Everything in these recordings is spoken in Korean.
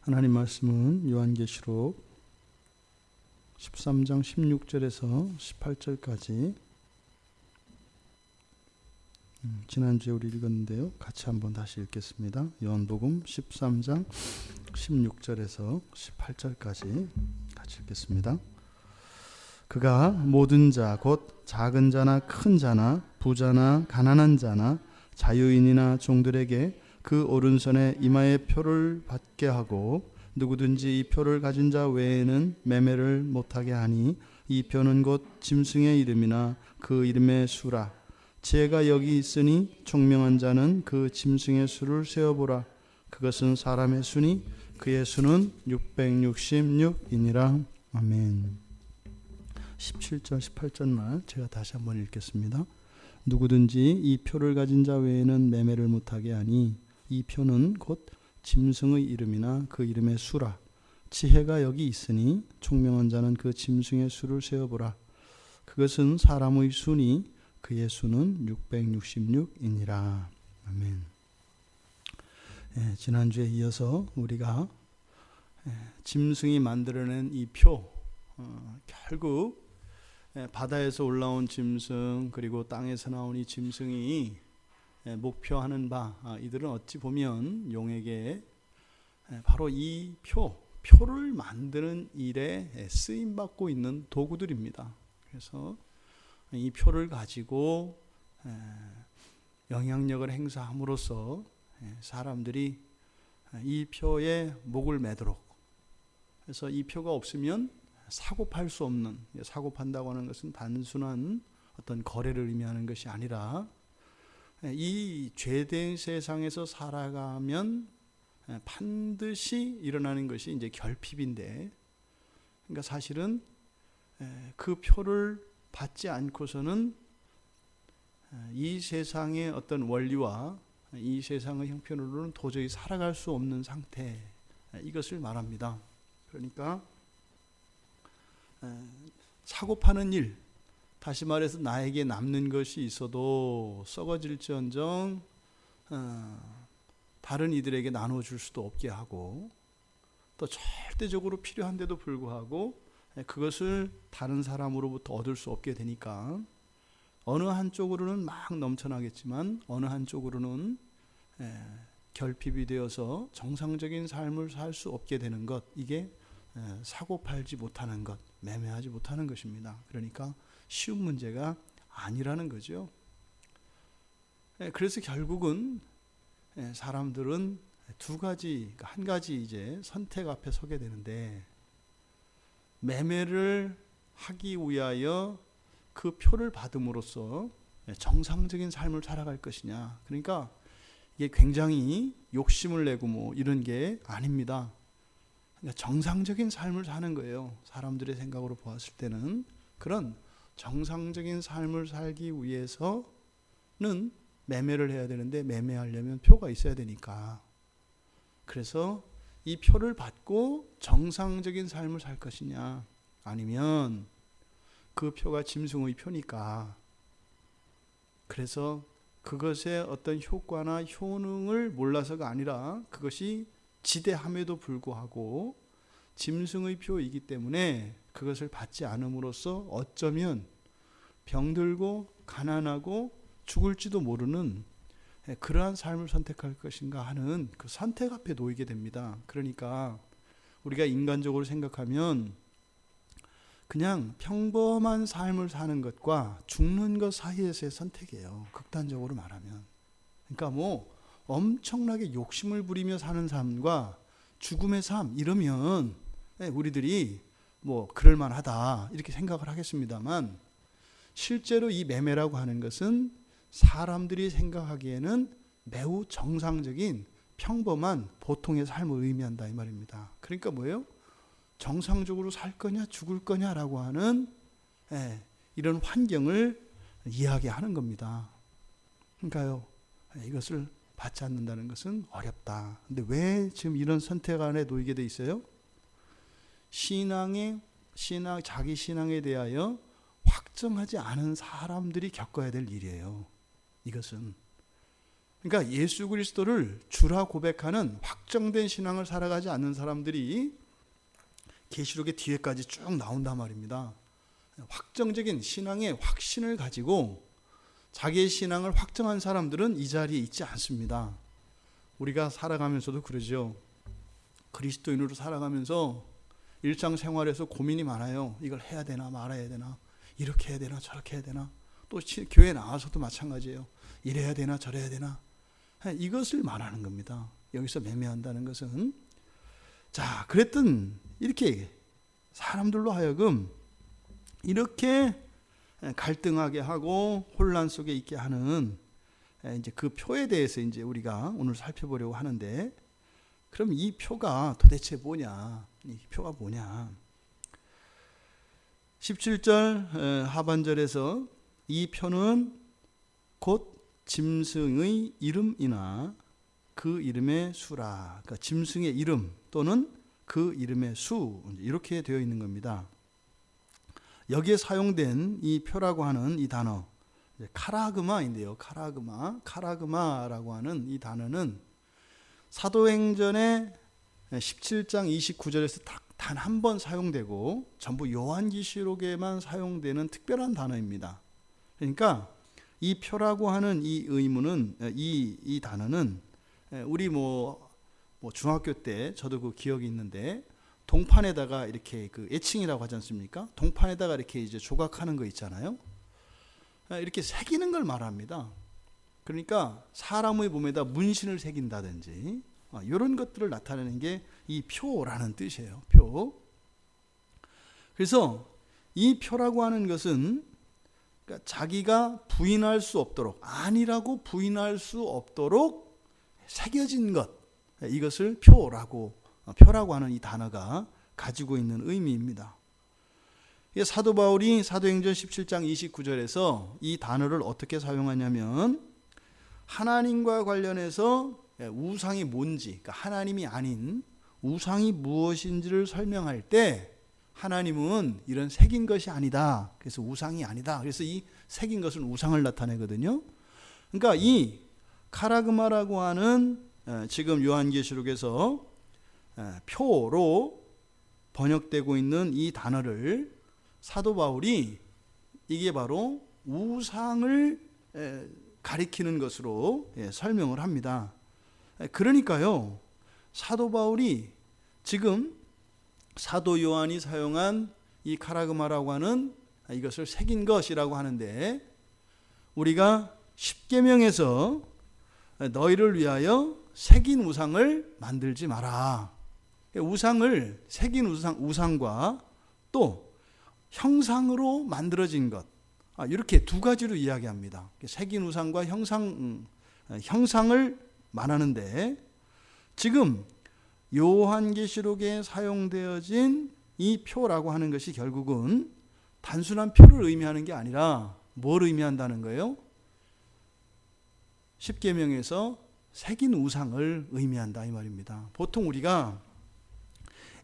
하나님 말씀은 요한계시록 13장 16절에서 18절까지 지난주에 우리 읽었는데요. 같이 한번 다시 읽겠습니다. 요한복음 13장 16절에서 18절까지 같이 읽겠습니다. 그가 모든 자 곧 작은 자나 큰 자나 부자나 가난한 자나 자유인이나 종들에게 그 오른손에 이마의 표를 받게 하고 누구든지 이 표를 가진 자 외에는 매매를 못하게 하니 이 표는 곧 짐승의 이름이나 그 이름의 수라. 지혜가 여기 있으니 총명한 자는 그 짐승의 수를 세어보라. 그것은 사람의 수니 그의 수는 666이니라. 아멘. 17절 18절 말 제가 다시 한번 읽겠습니다. 누구든지 이 표를 가진 자 외에는 매매를 못하게 하니 이 표는 곧 짐승의 이름이나 그 이름의 수라. 지혜가 여기 있으니 총명한 자는 그 짐승의 수를 세어보라. 그것은 사람의 수니 그의 수는 666이니라. 아멘. 지난주에 이어서 우리가 짐승이 만들어낸 이 표, 결국 바다에서 올라온 짐승 그리고 땅에서 나온 이 짐승이 목표하는 바, 이들은 어찌 보면 용에게 바로 이 표를 만드는 일에 쓰임받고 있는 도구들입니다. 그래서 이 표를 가지고 영향력을 행사함으로써 사람들이 이 표에 목을 매도록, 그래서 이 표가 없으면 사고 팔 수 없는, 사고 판다고 하는 것은 단순한 어떤 거래를 의미하는 것이 아니라 이 죄된 세상에서 살아가면 반드시 일어나는 것이 이제 결핍인데, 그러니까 사실은 그 표를 받지 않고서는 이 세상의 어떤 원리와 이 세상의 형편으로는 도저히 살아갈 수 없는 상태, 이것을 말합니다. 그러니까 사고 파는 일, 다시 말해서 나에게 남는 것이 있어도 썩어질지언정 다른 이들에게 나눠줄 수도 없게 하고, 또 절대적으로 필요한데도 불구하고 그것을 다른 사람으로부터 얻을 수 없게 되니까 어느 한쪽으로는 막 넘쳐나겠지만 어느 한쪽으로는 결핍이 되어서 정상적인 삶을 살 수 없게 되는 것, 이게 사고 팔지 못하는 것, 매매하지 못하는 것입니다. 그러니까 쉬운 문제가 아니라는 거죠. 그래서 결국은 사람들은 두 가지, 한 가지 이제 선택 앞에 서게 되는데, 매매를 하기 위하여 그 표를 받음으로써 정상적인 삶을 살아갈 것이냐. 그러니까 이게 굉장히 욕심을 내고 뭐 이런 게 아닙니다. 그러니까 정상적인 삶을 사는 거예요. 사람들의 생각으로 보았을 때는 그런 정상적인 삶을 살기 위해서는 매매를 해야 되는데, 매매하려면 표가 있어야 되니까, 그래서 이 표를 받고 정상적인 삶을 살 것이냐, 아니면 그 표가 짐승의 표니까 그래서 그것의 어떤 효과나 효능을 몰라서가 아니라 그것이 지대함에도 불구하고 짐승의 표이기 때문에 그것을 받지 않음으로써 어쩌면 병들고 가난하고 죽을지도 모르는 그러한 삶을 선택할 것인가 하는 그 선택 앞에 놓이게 됩니다. 그러니까 우리가 인간적으로 생각하면 그냥 평범한 삶을 사는 것과 죽는 것 사이에서의 선택이에요. 극단적으로 말하면. 그러니까 뭐 엄청나게 욕심을 부리며 사는 삶과 죽음의 삶, 이러면 우리들이 뭐 그럴만하다 이렇게 생각을 하겠습니다만, 실제로 이 매매라고 하는 것은 사람들이 생각하기에는 매우 정상적인 평범한 보통의 삶을 의미한다 이 말입니다. 그러니까 뭐예요? 정상적으로 살 거냐 죽을 거냐라고 하는 이런 환경을 이야기하는 겁니다. 그러니까요, 이것을 받지 않는다는 것은 어렵다. 근데 왜 지금 이런 선택 안에 놓이게 돼 있어요? 자기 신앙에 대하여 확정하지 않은 사람들이 겪어야 될 일이에요. 이것은 그러니까 예수 그리스도를 주라 고백하는 확정된 신앙을 살아가지 않는 사람들이 계시록의 뒤에까지 쭉 나온단 말입니다. 확정적인 신앙의 확신을 가지고 자기의 신앙을 확정한 사람들은 이 자리에 있지 않습니다. 우리가 살아가면서도 그러죠. 그리스도인으로 살아가면서 일상생활에서 고민이 많아요. 이걸 해야 되나 말아야 되나, 이렇게 해야 되나 저렇게 해야 되나, 또 교회 나와서도 마찬가지예요. 이래야 되나 저래야 되나, 이것을 말하는 겁니다. 여기서 매매한다는 것은. 자, 그랬던 이렇게 사람들로 하여금 이렇게 갈등하게 하고 혼란 속에 있게 하는 이제 그 표에 대해서 이제 우리가 오늘 살펴보려고 하는데, 그럼 이 표가 도대체 뭐냐? 이 표가 뭐냐? 17절 하반절에서 이 표는 곧 짐승의 이름이나 그 이름의 수라. 그러니까 짐승의 이름 또는 그 이름의 수, 이렇게 되어 있는 겁니다. 여기에 사용된 이 표라고 하는 이 단어, 카라그마인데요. 카라그마라고 하는 이 단어는 사도행전의 17장 29절에서 단 한 번 사용되고 전부 요한계시록에만 사용되는 특별한 단어입니다. 그러니까 이 표라고 하는 이 의문은, 이 단어는 우리 뭐 중학교 때 저도 그 기억이 있는데, 동판에다가 이렇게 그 애칭이라고 하지 않습니까? 동판에다가 이렇게 이제 조각하는 거 있잖아요. 이렇게 새기는 걸 말합니다. 그러니까 사람의 몸에다 문신을 새긴다든지 이런 것들을 나타내는 게 이 표라는 뜻이에요. 표. 그래서 이 표라고 하는 것은 그러니까 자기가 부인할 수 없도록, 아니라고 부인할 수 없도록 새겨진 것, 이것을 표라고 하는 이 단어가 가지고 있는 의미입니다. 사도 바울이 사도행전 17장 29절에서 이 단어를 어떻게 사용하냐면, 하나님과 관련해서 우상이 뭔지, 그러니까 하나님이 아닌 우상이 무엇인지를 설명할 때 하나님은 이런 새긴 것이 아니다. 그래서 우상이 아니다. 그래서 이 새긴 것은 우상을 나타내거든요. 그러니까 이 카라그마라고 하는 지금 요한계시록에서 표로 번역되고 있는 이 단어를 사도 바울이 이게 바로 우상을 가리키는 것으로 설명을 합니다. 그러니까요, 사도 바울이 지금 사도 요한이 사용한 이 카라그마라고 하는 이것을 새긴 것이라고 하는데, 우리가 십계명에서 너희를 위하여 새긴 우상을 만들지 마라. 우상을, 새긴 우상과 또 형상으로 만들어진 것, 이렇게 두 가지로 이야기합니다. 새긴 우상과 형상을 말하는데, 지금 요한계시록에 사용되어진 이 표라고 하는 것이 결국은 단순한 표를 의미하는 게 아니라 뭘 의미한다는 거예요? 십계명에서 새긴 우상을 의미한다, 이 말입니다. 보통 우리가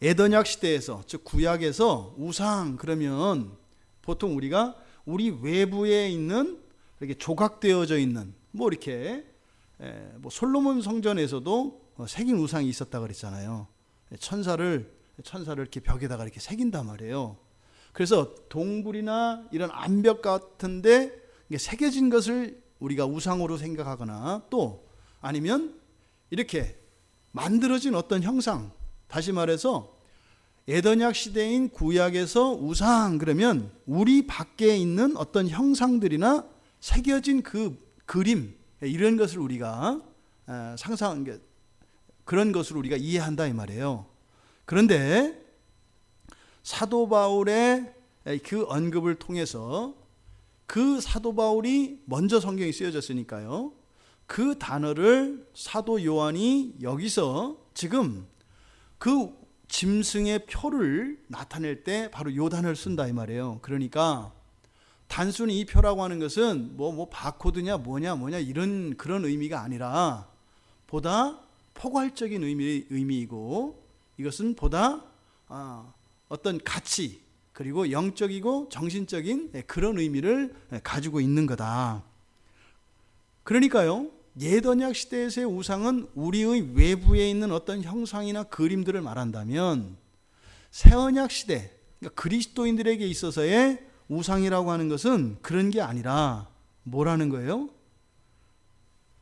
에더냐 시대에서, 즉 구약에서 우상 그러면 보통 우리가 우리 외부에 있는 이렇게 조각되어져 있는 이렇게 솔로몬 성전에서도 새긴 우상이 있었다 그랬잖아요. 천사를 이렇게 벽에다가 이렇게 새긴단 말이에요. 그래서 동굴이나 이런 암벽 같은데 새겨진 것을 우리가 우상으로 생각하거나, 또 아니면 이렇게 만들어진 어떤 형상, 다시 말해서 에더냐 시대인 구약에서 우상 그러면 우리 밖에 있는 어떤 형상들이나 새겨진 그 그림, 이런 것을 우리가 그런 것을 우리가 이해한다 이 말이에요. 그런데 사도 바울의 그 언급을 통해서, 그 사도 바울이 먼저 성경에 쓰여졌으니까요, 그 단어를 사도 요한이 여기서 지금 그 짐승의 표를 나타낼 때 바로 요 단어를 쓴다 이 말이에요. 그러니까 단순히 이 표라고 하는 것은 바코드냐 뭐냐 이런 그런 의미가 아니라 보다 포괄적인 의미이고, 이것은 보다 어떤 가치, 그리고 영적이고 정신적인 그런 의미를 가지고 있는 거다. 그러니까요, 옛언약 시대에서의 우상은 우리의 외부에 있는 어떤 형상이나 그림들을 말한다면 새언약 시대, 그러니까 그리스도인들에게 있어서의 우상이라고 하는 것은 그런 게 아니라 뭐라는 거예요?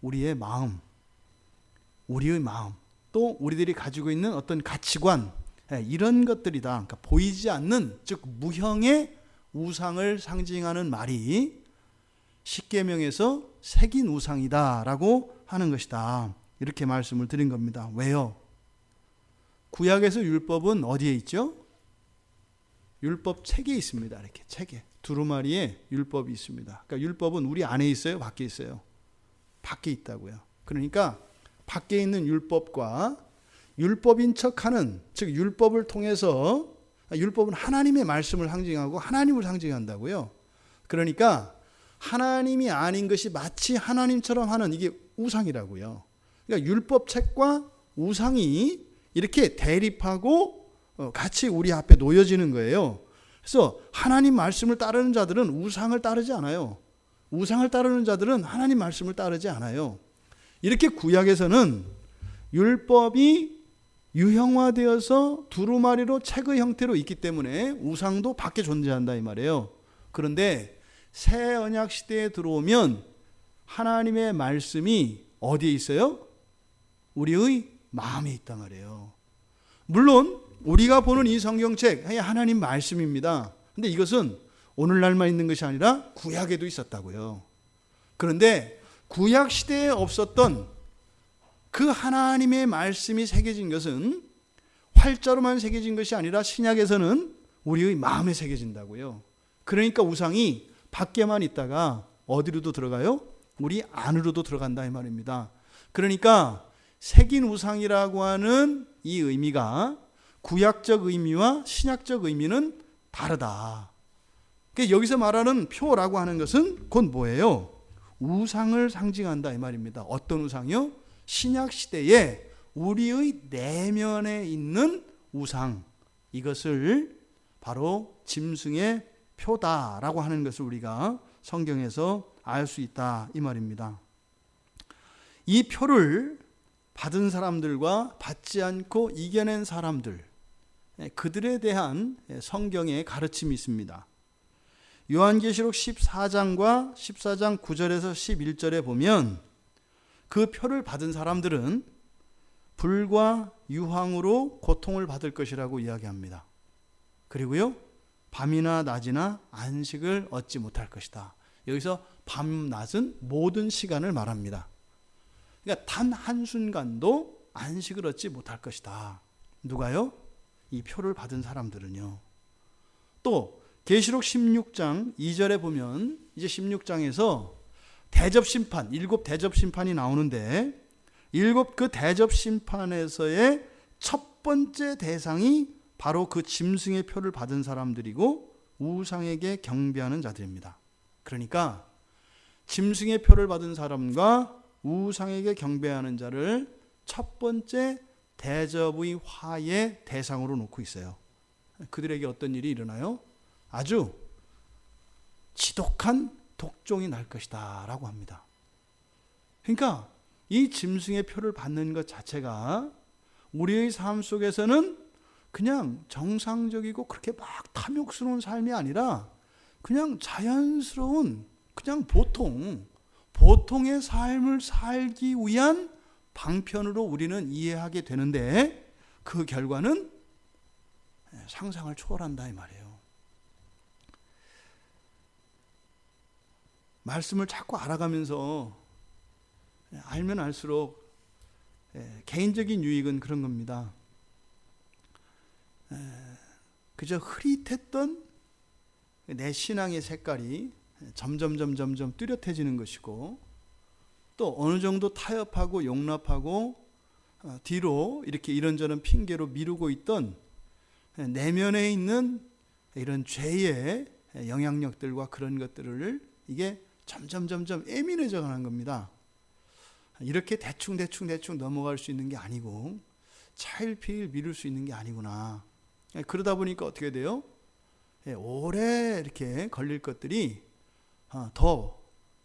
우리의 마음, 또 우리들이 가지고 있는 어떤 가치관, 이런 것들이다. 그러니까 보이지 않는, 즉 무형의 우상을 상징하는 말이 십계명에서 새긴 우상이다라고 하는 것이다. 이렇게 말씀을 드린 겁니다. 왜요? 구약에서 율법은 어디에 있죠? 율법 책에 있습니다. 이렇게 책에 두루마리에 율법이 있습니다. 그러니까 율법은 우리 안에 있어요? 밖에 있어요? 밖에 있다고요. 그러니까 밖에 있는 율법과 율법인 척하는, 즉 율법을 통해서, 율법은 하나님의 말씀을 상징하고 하나님을 상징한다고요. 그러니까 하나님이 아닌 것이 마치 하나님처럼 하는, 이게 우상이라고요. 그러니까 율법책과 우상이 이렇게 대립하고 같이 우리 앞에 놓여지는 거예요. 그래서 하나님 말씀을 따르는 자들은 우상을 따르지 않아요. 우상을 따르는 자들은 하나님 말씀을 따르지 않아요. 이렇게 구약에서는 율법이 유형화되어서 두루마리로 책의 형태로 있기 때문에 우상도 밖에 존재한다 이 말이에요. 그런데 새 언약 시대에 들어오면 하나님의 말씀이 어디에 있어요? 우리의 마음에 있단 말이에요. 물론 우리가 보는 이 성경책 하나님 말씀입니다. 근데 이것은 오늘날만 있는 것이 아니라 구약에도 있었다고요. 그런데 구약 시대에 없었던 그 하나님의 말씀이 새겨진 것은 활자로만 새겨진 것이 아니라 신약에서는 우리의 마음에 새겨진다고요. 그러니까 우상이 밖에만 있다가 어디로도 들어가요? 우리 안으로도 들어간다 이 말입니다. 그러니까 새긴 우상이라고 하는 이 의미가 구약적 의미와 신약적 의미는 다르다. 그러니까 여기서 말하는 표라고 하는 것은 곧 뭐예요? 우상을 상징한다 이 말입니다. 어떤 우상이요? 신약 시대에 우리의 내면에 있는 우상, 이것을 바로 짐승의 표다라고 하는 것을 우리가 성경에서 알 수 있다 이 말입니다. 이 표를 받은 사람들과 받지 않고 이겨낸 사람들, 그들에 대한 성경의 가르침이 있습니다. 요한계시록 14장과 14장 9절에서 11절에 보면 그 표를 받은 사람들은 불과 유황으로 고통을 받을 것이라고 이야기합니다. 그리고요, 밤이나 낮이나 안식을 얻지 못할 것이다. 여기서 밤낮은 모든 시간을 말합니다. 그러니까 단 한순간도 안식을 얻지 못할 것이다. 누가요? 이 표를 받은 사람들은요. 또 계시록 16장 2절에 보면 이제 16장에서 대접심판, 7 대접심판이 나오는데 7 그 대접심판에서의 첫 번째 대상이 바로 그 짐승의 표를 받은 사람들이고 우상에게 경배하는 자들입니다. 그러니까 짐승의 표를 받은 사람과 우상에게 경배하는 자를 첫 번째 대접의 화의 대상으로 놓고 있어요. 그들에게 어떤 일이 일어나요? 아주 지독한 독종이 날 것이다 라고 합니다. 그러니까 이 짐승의 표를 받는 것 자체가 우리의 삶 속에서는 그냥 정상적이고 그렇게 막 탐욕스러운 삶이 아니라 그냥 자연스러운, 그냥 보통의 삶을 살기 위한 방편으로 우리는 이해하게 되는데 그 결과는 상상을 초월한다 이 말이에요. 말씀을 자꾸 알아가면서 알면 알수록 개인적인 유익은 그런 겁니다. 그저 흐릿했던 내 신앙의 색깔이 점점 뚜렷해지는 것이고, 또 어느 정도 타협하고 용납하고 뒤로 이렇게 이런저런 핑계로 미루고 있던 내면에 있는 이런 죄의 영향력들과 그런 것들을 이게 점점 예민해져 가는 겁니다. 이렇게 대충 넘어갈 수 있는 게 아니고 차일피일 미룰 수 있는 게 아니구나. 그러다 보니까 어떻게 돼요? 오래 이렇게 걸릴 것들이 더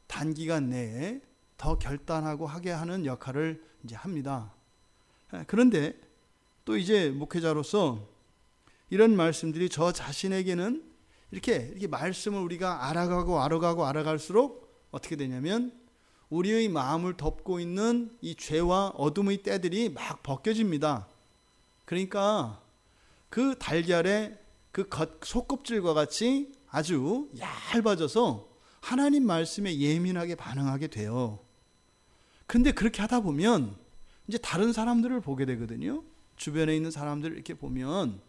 단기간 내에 더 결단하고 하게 하는 역할을 이제 합니다. 그런데 또 이제 목회자로서 이런 말씀들이 저 자신에게는 이렇게 말씀을 우리가 알아갈수록 어떻게 되냐면 우리의 마음을 덮고 있는 이 죄와 어둠의 때들이 막 벗겨집니다. 그러니까 그 달걀의 그 속껍질과 같이 아주 얇아져서 하나님 말씀에 예민하게 반응하게 돼요. 근데 그렇게 하다 보면 이제 다른 사람들을 보게 되거든요. 주변에 있는 사람들을 이렇게 보면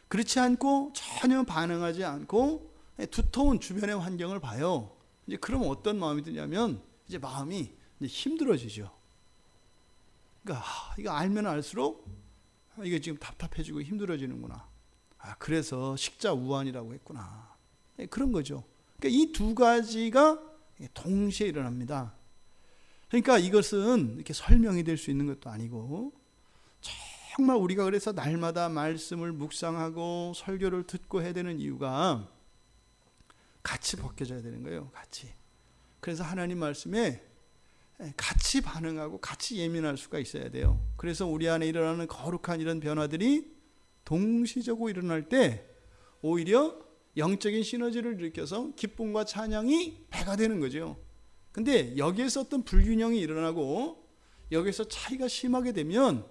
그렇지 않고 전혀 반응하지 않고 두터운 주변의 환경을 봐요. 이제 그러면 어떤 마음이 드냐면 이제 마음이 이제 힘들어지죠. 그러니까 이거 알면 알수록 이게 지금 답답해지고 힘들어지는구나. 그래서 식자우환이라고 했구나. 그런 거죠. 그러니까 이 두 가지가 동시에 일어납니다. 그러니까 이것은 이렇게 설명이 될 수 있는 것도 아니고 정말 우리가 그래서 날마다 말씀을 묵상하고 설교를 듣고 해야 되는 이유가 같이 벗겨져야 되는 거예요. 같이. 그래서 하나님 말씀에 같이 반응하고 같이 예민할 수가 있어야 돼요. 그래서 우리 안에 일어나는 거룩한 이런 변화들이 동시적으로 일어날 때 오히려 영적인 시너지를 일으켜서 기쁨과 찬양이 배가 되는 거죠. 근데 여기에서 어떤 불균형이 일어나고 여기서 차이가 심하게 되면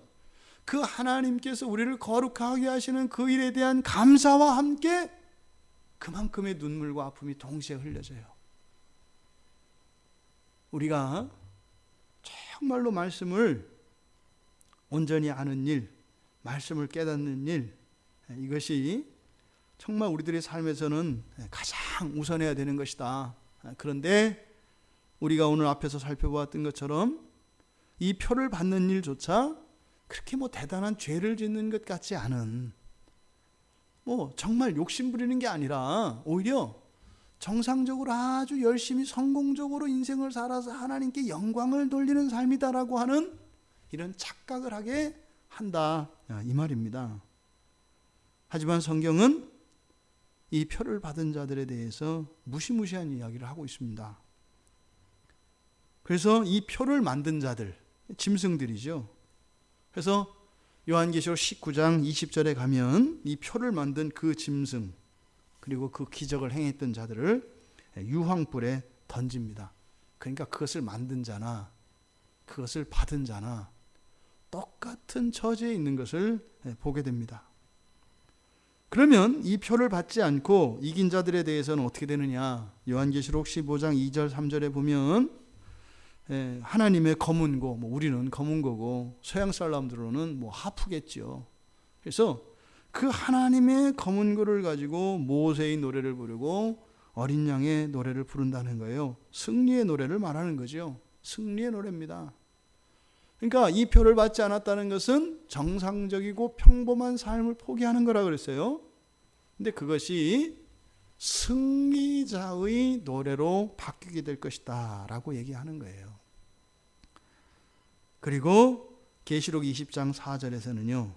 그 하나님께서 우리를 거룩하게 하시는 그 일에 대한 감사와 함께 그만큼의 눈물과 아픔이 동시에 흘려져요. 우리가 정말로 말씀을 온전히 아는 일, 말씀을 깨닫는 일, 이것이 정말 우리들의 삶에서는 가장 우선해야 되는 것이다. 그런데 우리가 오늘 앞에서 살펴보았던 것처럼 이 표를 받는 일조차 그렇게 대단한 죄를 짓는 것 같지 않은, 정말 욕심 부리는 게 아니라 오히려 정상적으로 아주 열심히 성공적으로 인생을 살아서 하나님께 영광을 돌리는 삶이다라고 하는 이런 착각을 하게 한다, 이 말입니다. 하지만 성경은 이 표를 받은 자들에 대해서 무시무시한 이야기를 하고 있습니다. 그래서 이 표를 만든 자들, 짐승들이죠. 그래서 요한계시록 19장 20절에 가면 이 표를 만든 그 짐승 그리고 그 기적을 행했던 자들을 유황불에 던집니다. 그러니까 그것을 만든 자나 그것을 받은 자나 똑같은 처지에 있는 것을 보게 됩니다. 그러면 이 표를 받지 않고 이긴 자들에 대해서는 어떻게 되느냐? 요한계시록 15장 2절 3절에 보면 하나님의 검은고, 우리는 검은고고 서양 사람들로는 하프겠죠. 그래서 그 하나님의 검은고를 가지고 모세의 노래를 부르고 어린 양의 노래를 부른다는 거예요. 승리의 노래를 말하는 거죠. 승리의 노래입니다. 그러니까 이 표를 받지 않았다는 것은 정상적이고 평범한 삶을 포기하는 거라 그랬어요. 근데 그것이 승리자의 노래로 바뀌게 될 것이다 라고 얘기하는 거예요. 그리고 계시록 20장 4절에서는요,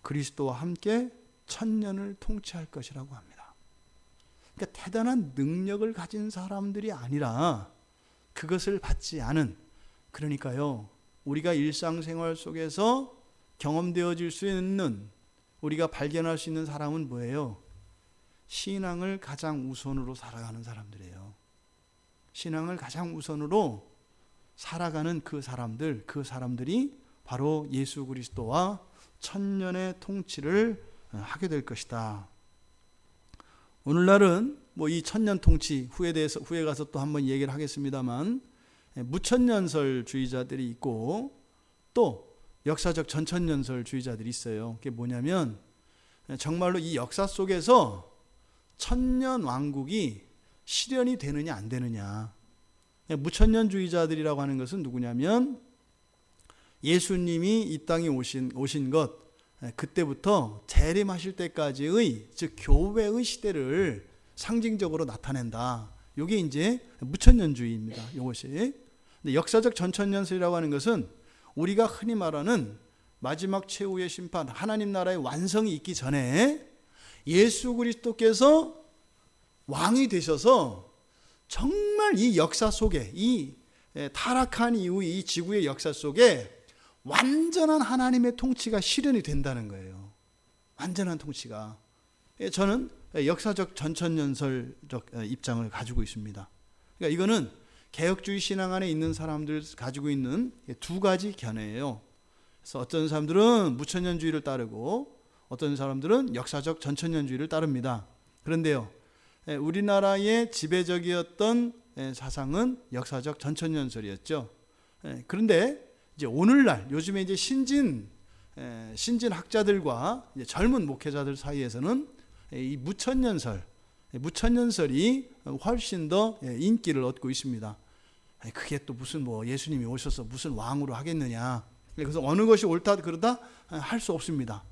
그리스도와 함께 천년을 통치할 것이라고 합니다. 그러니까 대단한 능력을 가진 사람들이 아니라 그것을 받지 않은, 그러니까요, 우리가 일상생활 속에서 경험되어질 수 있는, 우리가 발견할 수 있는 사람은 뭐예요? 신앙을 가장 우선으로 살아가는 사람들이에요. 신앙을 가장 우선으로 살아가는 그 사람들이 바로 예수 그리스도와 천년의 통치를 하게 될 것이다. 오늘날은 이 천년 통치 후에 대해서 후에 가서 또 한번 얘기를 하겠습니다만, 무천년설주의자들이 있고 또 역사적 전천년설주의자들이 있어요. 그게 뭐냐면 정말로 이 역사 속에서 천년 왕국이 실현이 되느냐 안 되느냐. 무천년주의자들이라고 하는 것은 누구냐면 예수님이 이 땅에 오신 것, 그때부터 재림하실 때까지의 즉 교회의 시대를 상징적으로 나타낸다. 이게 이제 무천년주의입니다. 이것이. 근데 역사적 전천년설이라고 하는 것은 우리가 흔히 말하는 마지막 최후의 심판, 하나님 나라의 완성이 있기 전에 예수 그리스도께서 왕이 되셔서 정말 이 역사 속에 이 타락한 이후 이 지구의 역사 속에 완전한 하나님의 통치가 실현이 된다는 거예요. 완전한 통치가. 저는 역사적 전천연설적 입장을 가지고 있습니다. 그러니까 이거는 개혁주의 신앙 안에 있는 사람들 가지고 있는 두 가지 견해예요. 그래서 어떤 사람들은 무천년주의를 따르고 어떤 사람들은 역사적 전천년주의를 따릅니다. 그런데요, 우리나라의 지배적이었던 사상은 역사적 전천년설이었죠. 그런데 이제 오늘날 요즘에 이제 신진 학자들과 이제 젊은 목회자들 사이에서는 이 무천년설이 훨씬 더 인기를 얻고 있습니다. 그게 또 무슨 뭐 예수님이 오셔서 무슨 왕으로 하겠느냐. 그래서 어느 것이 옳다 그러다 할 수 없습니다.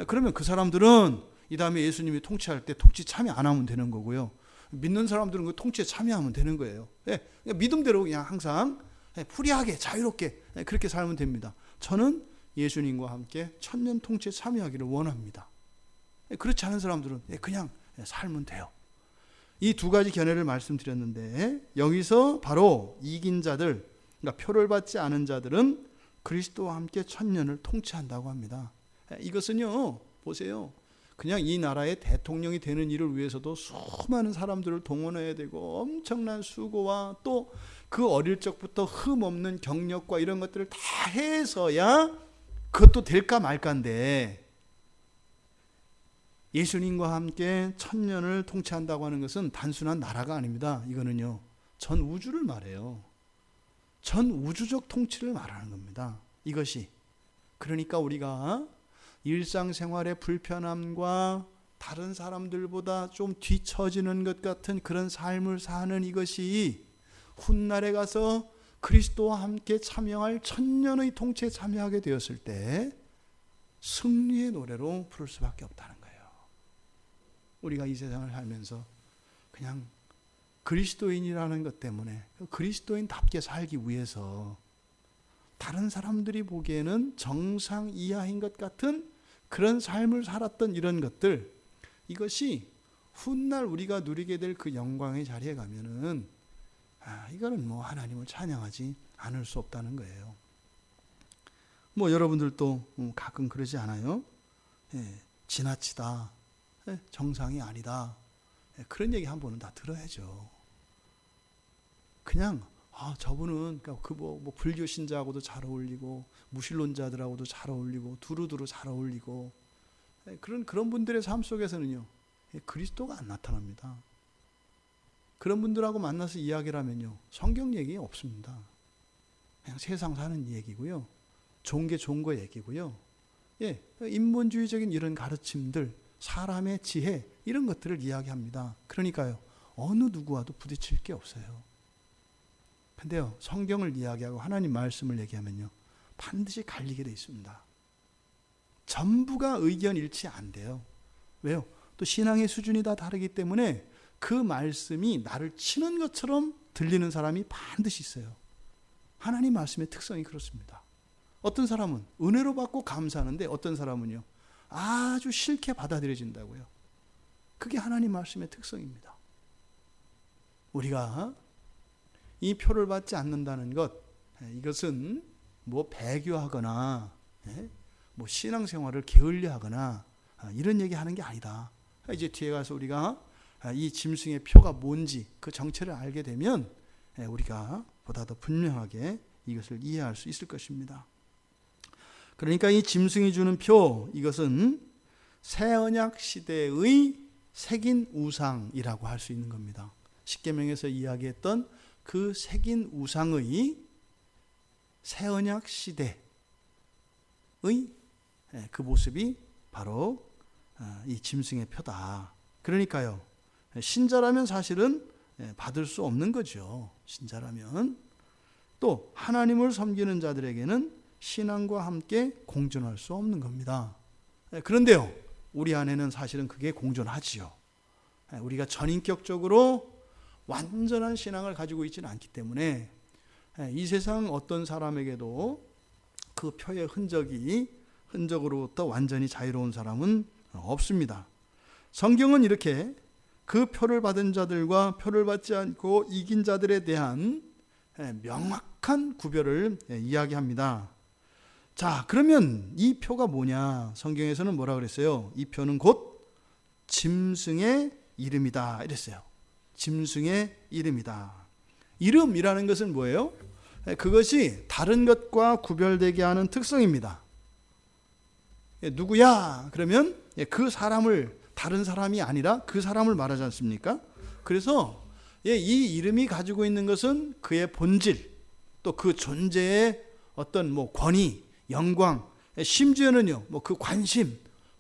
그러면 그 사람들은 이 다음에 예수님이 통치할 때 통치 참여 안 하면 되는 거고요. 믿는 사람들은 그 통치에 참여하면 되는 거예요. 믿음대로 그냥 항상 프리하게 자유롭게 그렇게 살면 됩니다. 저는 예수님과 함께 천년 통치에 참여하기를 원합니다. 그렇지 않은 사람들은 그냥 살면 돼요. 이 두 가지 견해를 말씀드렸는데 여기서 바로 이긴 자들, 그러니까 표를 받지 않은 자들은 그리스도와 함께 천년을 통치한다고 합니다. 이것은요, 보세요. 그냥 이 나라의 대통령이 되는 일을 위해서도 수많은 사람들을 동원해야 되고 엄청난 수고와 또 그 어릴 적부터 흠없는 경력과 이런 것들을 다 해서야 그것도 될까 말까인데, 예수님과 함께 천년을 통치한다고 하는 것은 단순한 나라가 아닙니다. 이거는요, 전 우주를 말해요. 전 우주적 통치를 말하는 겁니다. 이것이. 그러니까 우리가 일상생활의 불편함과 다른 사람들보다 좀 뒤처지는 것 같은 그런 삶을 사는 이것이 훗날에 가서 그리스도와 함께 참여할 천년의 통치에 참여하게 되었을 때 승리의 노래로 부를 수밖에 없다는 거예요. 우리가 이 세상을 살면서 그냥 그리스도인이라는 것 때문에 그리스도인답게 살기 위해서 다른 사람들이 보기에는 정상 이하인 것 같은 그런 삶을 살았던 이런 것들, 이것이 훗날 우리가 누리게 될 그 영광의 자리에 가면은 이거는 뭐 하나님을 찬양하지 않을 수 없다는 거예요. 뭐 여러분들도 가끔 그러지 않아요? 지나치다, 정상이 아니다, 그런 얘기 한 번은 다 들어야죠. 그냥 저분은 뭐 불교 신자하고도 잘 어울리고 무신론자들하고도 잘 어울리고 두루두루 잘 어울리고 그런 분들의 삶 속에서는요, 그리스도가 안 나타납니다. 그런 분들하고 만나서 이야기를 하면요, 성경 얘기 없습니다. 그냥 세상 사는 얘기고요, 좋은 게 좋은 거 얘기고요, 인본주의적인 이런 가르침들, 사람의 지혜, 이런 것들을 이야기합니다. 그러니까요, 어느 누구와도 부딪힐 게 없어요. 근데요, 성경을 이야기하고 하나님 말씀을 얘기하면요, 반드시 갈리게 돼 있습니다. 전부가 의견 일치 안 돼요. 왜요? 또 신앙의 수준이 다 다르기 때문에 그 말씀이 나를 치는 것처럼 들리는 사람이 반드시 있어요. 하나님 말씀의 특성이 그렇습니다. 어떤 사람은 은혜로 받고 감사하는데 어떤 사람은요, 아주 싫게 받아들여진다고요. 그게 하나님 말씀의 특성입니다. 우리가 이 표를 받지 않는다는 것, 이것은 뭐 배교하거나 뭐 신앙생활을 게을리하거나 이런 얘기하는 게 아니다. 이제 뒤에 가서 우리가 이 짐승의 표가 뭔지 그 정체를 알게 되면 우리가 보다 더 분명하게 이것을 이해할 수 있을 것입니다. 그러니까 이 짐승이 주는 표, 이것은 새언약 시대의 새긴 우상이라고 할 수 있는 겁니다. 십계명에서 이야기했던 그 새긴 우상의 새언약 시대의 그 모습이 바로 이 짐승의 표다. 그러니까요, 신자라면 사실은 받을 수 없는 거죠. 신자라면. 또 하나님을 섬기는 자들에게는 신앙과 함께 공존할 수 없는 겁니다. 그런데요, 우리 안에는 사실은 그게 공존하지요. 우리가 전인격적으로 완전한 신앙을 가지고 있지는 않기 때문에 이 세상 어떤 사람에게도 그 표의 흔적으로부터 완전히 자유로운 사람은 없습니다. 성경은 이렇게 그 표를 받은 자들과 표를 받지 않고 이긴 자들에 대한 명확한 구별을 이야기합니다. 자, 그러면 이 표가 뭐냐? 성경에서는 뭐라 그랬어요? 이 표는 곧 짐승의 이름이다 이랬어요. 짐승의 이름이다. 이름이라는 것은 뭐예요? 그것이 다른 것과 구별되게 하는 특성입니다. 누구야? 그러면 그 사람을, 다른 사람이 아니라 그 사람을 말하지 않습니까? 그래서 이 이름이 가지고 있는 것은 그의 본질, 또 그 존재의 어떤 권위, 영광, 심지어는요 그 관심,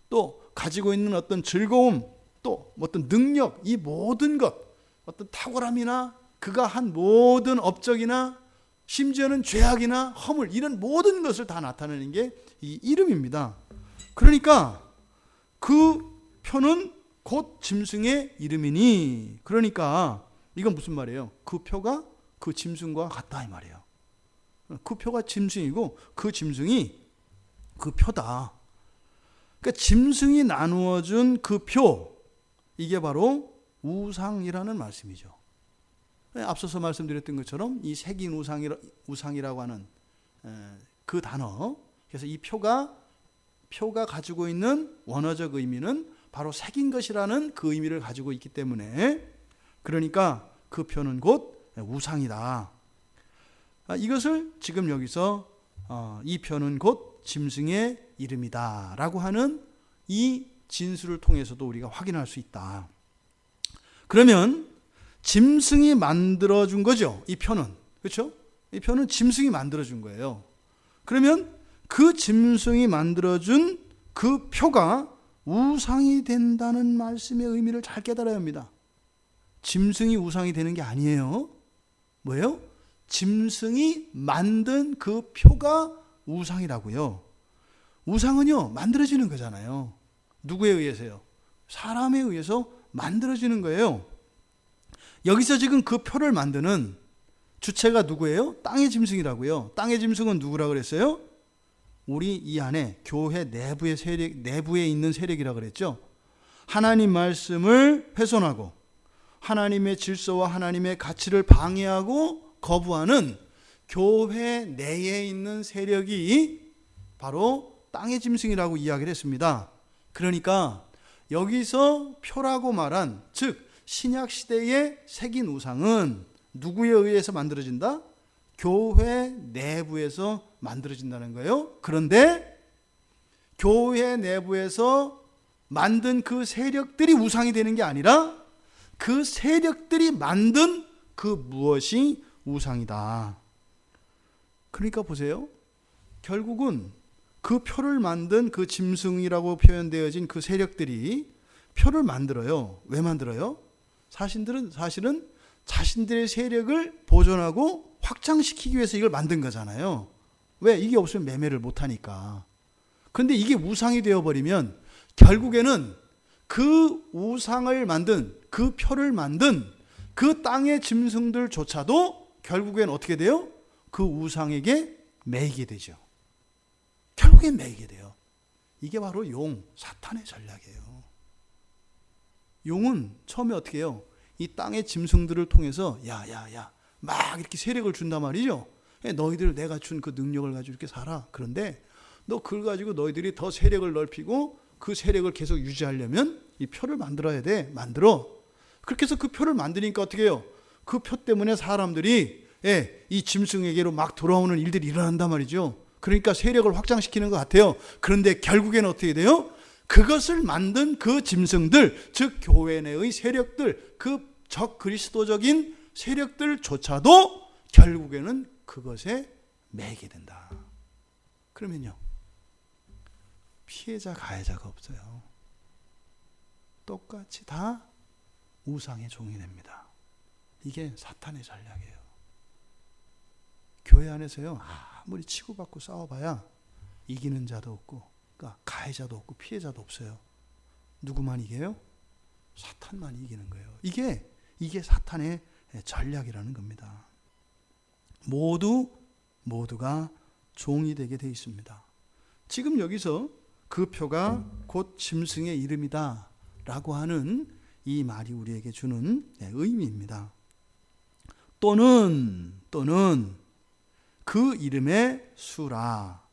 또 가지고 있는 어떤 즐거움, 또 어떤 능력, 이 모든 것, 어떤 탁월함이나 그가 한 모든 업적이나 심지어는 죄악이나 허물, 이런 모든 것을 다 나타내는 게 이 이름입니다. 그러니까 그 표는 곧 짐승의 이름이니, 그러니까 이건 무슨 말이에요? 그 표가 그 짐승과 같다 이 말이에요. 그 표가 짐승이고 그 짐승이 그 표다. 그러니까 짐승이 나누어준 그 표, 이게 바로 우상이라는 말씀이죠. 앞서서 말씀드렸던 것처럼 이 새긴 우상이라고 하는 그 단어, 그래서 이 표가 가지고 있는 원어적 의미는 바로 새긴 것이라는 그 의미를 가지고 있기 때문에, 그러니까 그 표는 곧 우상이다. 이것을 지금 여기서 이 표는 곧 짐승의 이름이다 라고 하는 이 진술을 통해서도 우리가 확인할 수 있다. 그러면 짐승이 만들어준 거죠, 이 표는. 그렇죠? 이 표는 짐승이 만들어준 거예요. 그러면 그 짐승이 만들어준 그 표가 우상이 된다는 말씀의 의미를 잘 깨달아야 합니다. 짐승이 우상이 되는 게 아니에요. 뭐예요? 짐승이 만든 그 표가 우상이라고요. 우상은요 만들어지는 거잖아요. 누구에 의해서요? 사람에 의해서 만들어지는 거예요. 여기서 지금 그 표를 만드는 주체가 누구예요? 땅의 짐승이라고요. 땅의 짐승은 누구라 그랬어요? 우리 이 안에 교회 내부의 세력, 내부에 있는 세력이라 그랬죠. 하나님 말씀을 훼손하고 하나님의 질서와 하나님의 가치를 방해하고 거부하는 교회 내에 있는 세력이 바로 땅의 짐승이라고 이야기를 했습니다. 그러니까 여기서 표라고 말한, 즉 신약 시대의 새긴 우상은 누구에 의해서 만들어진다? 교회 내부에서 만들어진다는 거예요. 그런데 교회 내부에서 만든 그 세력들이 우상이 되는 게 아니라 그 세력들이 만든 그 무엇이 우상이다. 그러니까 보세요. 결국은 그 표를 만든 그 짐승이라고 표현되어진 그 세력들이 표를 만들어요. 왜 만들어요? 사실은 자신들의 세력을 보존하고 확장시키기 위해서 이걸 만든 거잖아요. 왜? 이게 없으면 매매를 못하니까. 그런데 이게 우상이 되어버리면 결국에는 그 우상을 만든, 그 표를 만든 그 땅의 짐승들조차도 결국엔 어떻게 돼요? 그 우상에게 매이게 되죠. 결국엔 매이게 돼요. 이게 바로 사탄의 전략이에요. 용은 처음에 어떻게 해요? 이 땅의 짐승들을 통해서 야야야 막 이렇게 세력을 준단 말이죠. 너희들 내가 준 그 능력을 가지고 이렇게 살아. 그런데 너 그걸 가지고 너희들이 더 세력을 넓히고 그 세력을 계속 유지하려면 이 표를 만들어야 돼. 만들어. 그렇게 해서 그 표를 만드니까 어떻게 해요? 그 표 때문에 사람들이 이 짐승에게로 막 돌아오는 일들이 일어난단 말이죠. 그러니까 세력을 확장시키는 것 같아요. 그런데 결국에는 어떻게 돼요? 그것을 만든 그 짐승들, 즉 교회 내의 세력들, 그 적그리스도적인 세력들조차도 결국에는 그것에 매이게 된다. 그러면요, 피해자 가해자가 없어요. 똑같이 다 우상의 종이 됩니다. 이게 사탄의 전략이에요. 교회 안에서요 아무리 치고받고 싸워봐야 이기는 자도 없고, 그러니까 가해자도 없고 피해자도 없어요. 누구만 이겨요? 사탄만 이기는 거예요. 이게 사탄의 전략이라는 겁니다. 모두가 종이 되게 돼 있습니다. 지금 여기서 그 표가 곧 짐승의 이름이다 라고 하는 이 말이 우리에게 주는 의미입니다. 또는 그 이름의 수라.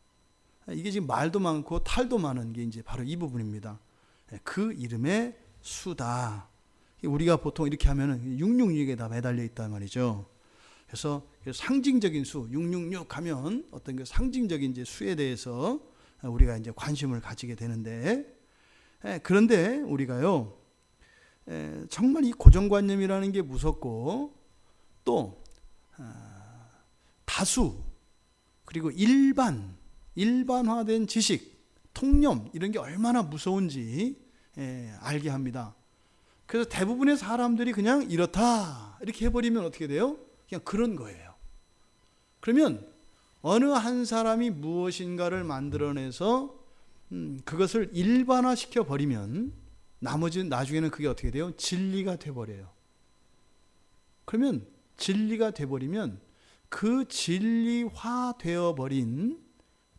이게 지금 말도 많고 탈도 많은 게 이제 바로 이 부분입니다. 그 이름의 수다. 우리가 보통 이렇게 하면은 666에다 매달려 있단 말이죠. 그래서 상징적인 수, 666 하면 어떤 그 상징적인 이제 수에 대해서 우리가 이제 관심을 가지게 되는데, 그런데 우리가요, 정말 이 고정관념이라는 게 무섭고, 또 다수, 그리고 일반화된 지식, 통념 이런 게 얼마나 무서운지 알게 합니다. 그래서 대부분의 사람들이 그냥 이렇다 이렇게 해버리면 어떻게 돼요? 그냥 그런 거예요. 그러면 어느 한 사람이 무엇인가를 만들어내서 그것을 일반화시켜 버리면 나중에는 그게 어떻게 돼요? 진리가 돼버려요. 그러면 진리가 돼버리면 그 진리화 되어버린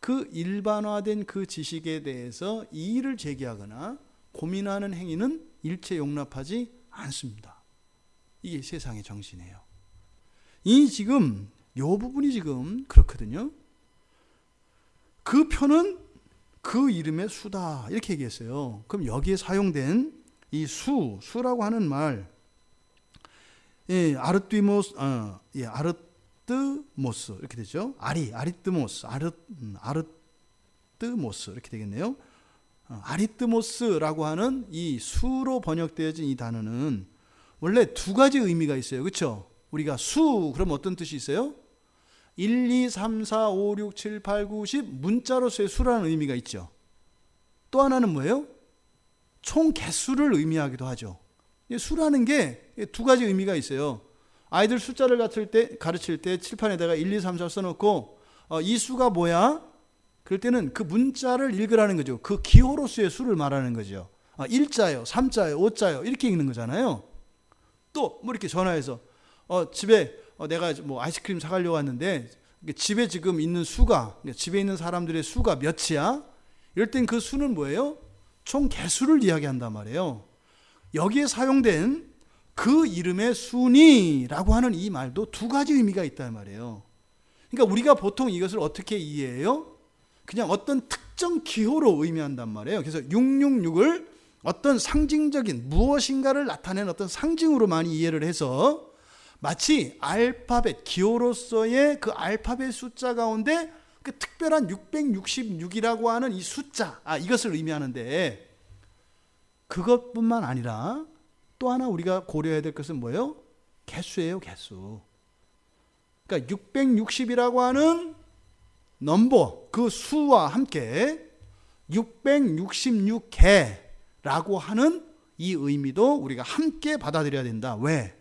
그 일반화된 그 지식에 대해서 이의를 제기하거나 고민하는 행위는 일체 용납하지 않습니다. 이게 세상의 정신이에요. 지금 요 부분이 지금 그렇거든요. 그 표는 그 이름의 수다 이렇게 얘기했어요. 그럼 여기에 사용된 이 수라고 하는 말, 아르뜨모스 이렇게 되죠. 아리뜨모스 이렇게 되겠네요. 아리뜨모스라고 하는 이 수로 번역되어진 이 단어는 원래 두 가지 의미가 있어요. 그렇죠? 우리가 수 그럼 어떤 뜻이 있어요? 1, 2, 3, 4, 5, 6, 7, 8, 9, 10 문자로서의 수라는 의미가 있죠. 또 하나는 뭐예요? 총 개수를 의미하기도 하죠. 수라는 게 두 가지 의미가 있어요. 아이들 숫자를 가르칠 때 칠판에다가 1, 2, 3, 4 써놓고 이 수가 뭐야? 그럴 때는 그 문자를 읽으라는 거죠. 그 기호로서의 수를 말하는 거죠. 1자요, 3자요, 5자요 이렇게 읽는 거잖아요. 또 뭐 이렇게 전화해서 집에 내가 뭐 아이스크림 사가려고 왔는데 집에 지금 있는 수가, 집에 있는 사람들의 수가 몇이야? 이럴 땐 그 수는 뭐예요? 총 개수를 이야기한단 말이에요. 여기에 사용된 그 이름의 순이라고 하는 이 말도 두 가지 의미가 있단 말이에요. 그러니까 우리가 보통 이것을 어떻게 이해해요? 그냥 어떤 특정 기호로 의미한단 말이에요. 그래서 666을 어떤 상징적인 무엇인가를 나타내는 어떤 상징으로 많이 이해를 해서 마치 알파벳, 기호로서의 그 알파벳 숫자 가운데 그 특별한 666이라고 하는 이 숫자, 이것을 의미하는데, 그것뿐만 아니라 또 하나 우리가 고려해야 될 것은 뭐예요? 개수예요, 개수. 그러니까 660이라고 하는 넘버, 그 수와 함께 666개라고 하는 이 의미도 우리가 함께 받아들여야 된다. 왜?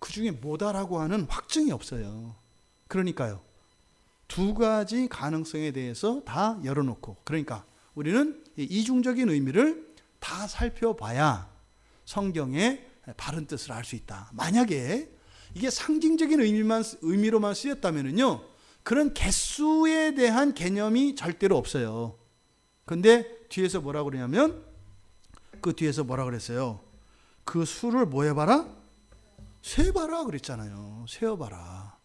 그 중에 뭐다라고 하는 확증이 없어요. 그러니까요. 두 가지 가능성에 대해서 다 열어놓고, 그러니까 우리는 이중적인 의미를 다 살펴봐야 성경의 바른 뜻을 알 수 있다. 만약에 이게 상징적인 의미로만 쓰였다면요, 그런 개수에 대한 개념이 절대로 없어요. 근데 뒤에서 뭐라 그러냐면, 그 뒤에서 뭐라 그랬어요? 그 수를 뭐 해봐라? 세봐라 그랬잖아요. 세어봐라.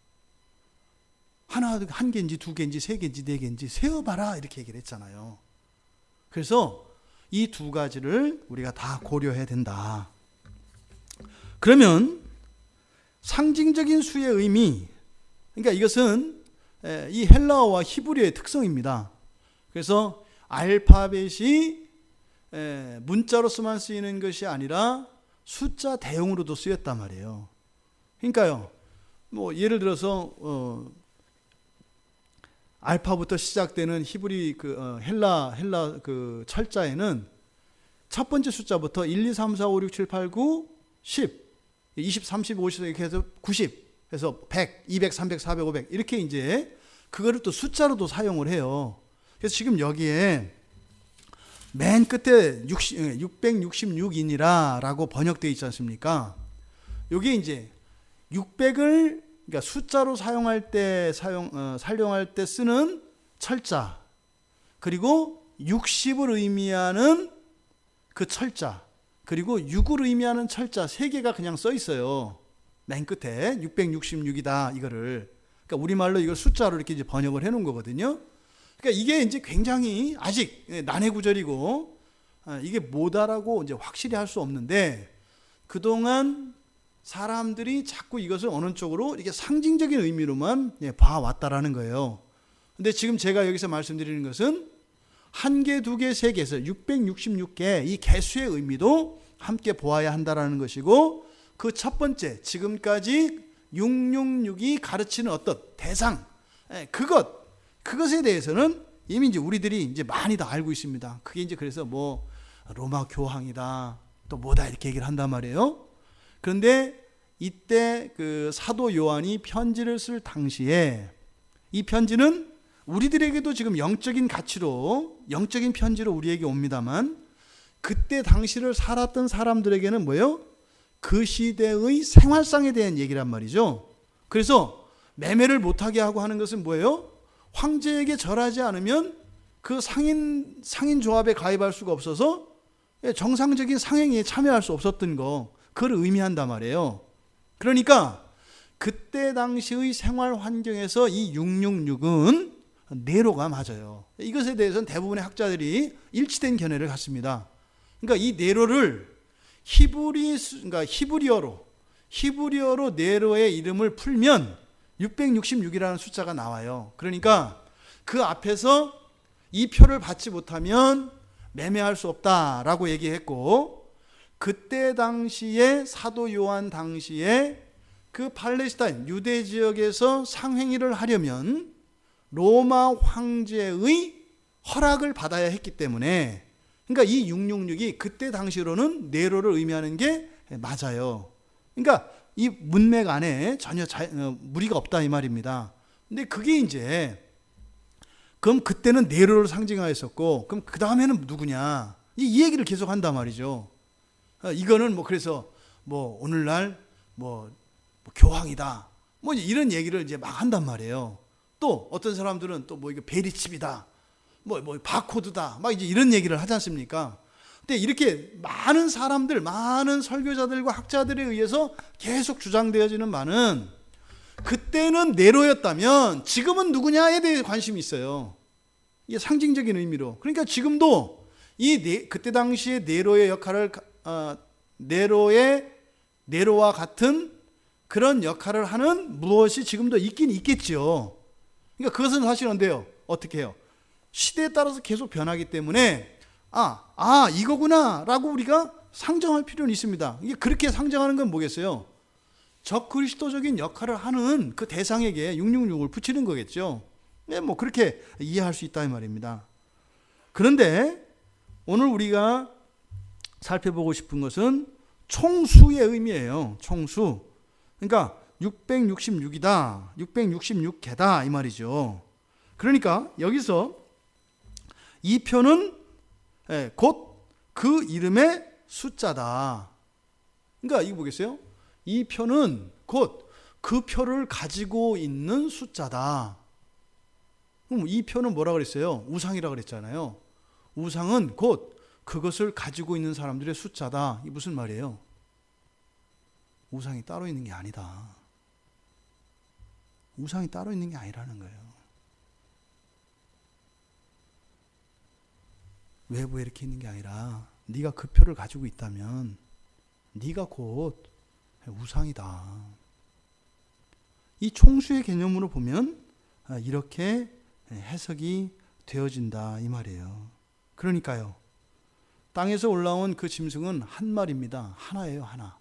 한 개인지 두 개인지 세 개인지 네 개인지 세어봐라 이렇게 얘기를 했잖아요. 그래서 이 두 가지를 우리가 다 고려해야 된다. 그러면 상징적인 수의 의미, 그러니까 이것은 이 헬라어와 히브리어의 특성입니다. 그래서 알파벳이 문자로서만 쓰이는 것이 아니라 숫자 대용으로도 쓰였단 말이에요. 그러니까요, 뭐 예를 들어서 알파부터 시작되는 히브리 헬라 그 철자에는 첫 번째 숫자부터 1, 2, 3, 4, 5, 6, 7, 8, 9, 10, 20, 30, 50 이렇게 해서 90, 해서 100, 200, 300, 400, 500 이렇게 이제 그거를 또 숫자로도 사용을 해요. 그래서 지금 여기에 맨 끝에 666이니라라고 번역되어 있지 않습니까? 이게 이제 600을 그러니까 숫자로 사용할 때 쓰는 철자, 그리고 60을 의미하는 그 철자, 그리고 6을 의미하는 철자 세 개가 그냥 써 있어요. 맨 끝에 666이다 이거를. 그러니까 우리말로 이걸 숫자로 이렇게 이제 번역을 해 놓은 거거든요. 그러니까 이게 이제 굉장히 아직 난해 구절이고 이게 뭐다라고 이제 확실히 할 수 없는데 그동안 사람들이 자꾸 이것을 어느 쪽으로 이게 상징적인 의미로만 봐왔다라는 거예요. 근데 지금 제가 여기서 말씀드리는 것은 한 개, 두 개, 세 개에서 666개 이 개수의 의미도 함께 보아야 한다라는 것이고 그 첫 번째 지금까지 666이 가르치는 어떤 대상 그것에 대해서는 이미 이제 우리들이 이제 많이 다 알고 있습니다. 그게 이제 그래서 뭐 로마 교황이다 또 뭐다 이렇게 얘기를 한단 말이에요. 그런데 이때 그 사도 요한이 편지를 쓸 당시에 이 편지는 우리들에게도 지금 영적인 가치로 영적인 편지로 우리에게 옵니다만 그때 당시를 살았던 사람들에게는 뭐예요? 그 시대의 생활상에 대한 얘기란 말이죠. 그래서 매매를 못하게 하고 하는 것은 뭐예요? 황제에게 절하지 않으면 그 상인 조합에 가입할 수가 없어서 정상적인 상행에 참여할 수 없었던 거 그걸 의미한단 말이에요. 그러니까 그때 당시의 생활 환경에서 이 666은 네로가 맞아요. 이것에 대해서는 대부분의 학자들이 일치된 견해를 갖습니다. 그러니까 이 네로를 히브리어로 네로의 이름을 풀면 666이라는 숫자가 나와요. 그러니까 그 앞에서 이 표를 받지 못하면 매매할 수 없다라고 얘기했고 그때 당시에 사도 요한 당시에 그 팔레스타인 유대 지역에서 상행위를 하려면 로마 황제의 허락을 받아야 했기 때문에 그러니까 이 666이 그때 당시로는 네로를 의미하는 게 맞아요. 그러니까 이 문맥 안에 전혀 무리가 없다 이 말입니다. 근데 그게 이제 그럼 그때는 네로를 상징하였었고 그럼 그 다음에는 누구냐 이 얘기를 계속 한단 말이죠. 이거는 뭐 그래서 뭐 오늘날 뭐 교황이다 뭐 이런 얘기를 이제 막 한단 말이에요. 또 어떤 사람들은 또 뭐 이거 베리칩이다 뭐 바코드다 막 이제 이런 얘기를 하지 않습니까? 근데 이렇게 많은 사람들 많은 설교자들과 학자들에 의해서 계속 주장되어지는 바는 그때는 네로였다면 지금은 누구냐에 대해 관심이 있어요. 이게 상징적인 의미로. 그러니까 지금도 그때 당시에 네로의 역할을 네로와 같은 그런 역할을 하는 무엇이 지금도 있긴 있겠죠. 그러니까 그것은 사실 언제요? 어떻게 해요? 시대에 따라서 계속 변하기 때문에 이거구나 라고 우리가 상정할 필요는 있습니다. 이게 그렇게 상정하는 건 뭐겠어요? 적그리스도적인 역할을 하는 그 대상에게 666을 붙이는 거겠죠. 네, 뭐 그렇게 이해할 수 있다 이 말입니다. 그런데 오늘 우리가 살펴보고 싶은 것은 총수의 의미예요. 총수. 그러니까 666이다. 666개다 이 말이죠. 그러니까 여기서 이 표는 곧 그 이름의 숫자다. 그러니까 이거 보겠어요? 이 표는 곧 그 표를 가지고 있는 숫자다. 그럼 이 표는 뭐라 그랬어요? 우상이라 그랬잖아요. 우상은 곧 그것을 가지고 있는 사람들의 숫자다. 이게 무슨 말이에요? 우상이 따로 있는 게 아니다. 우상이 따로 있는 게 아니라는 거예요. 외부에 이렇게 있는 게 아니라 네가 그 표를 가지고 있다면 네가 곧 우상이다. 이 총수의 개념으로 보면 이렇게 해석이 되어진다 이 말이에요. 그러니까요. 땅에서 올라온 그 짐승은 한 마리입니다. 하나예요. 하나.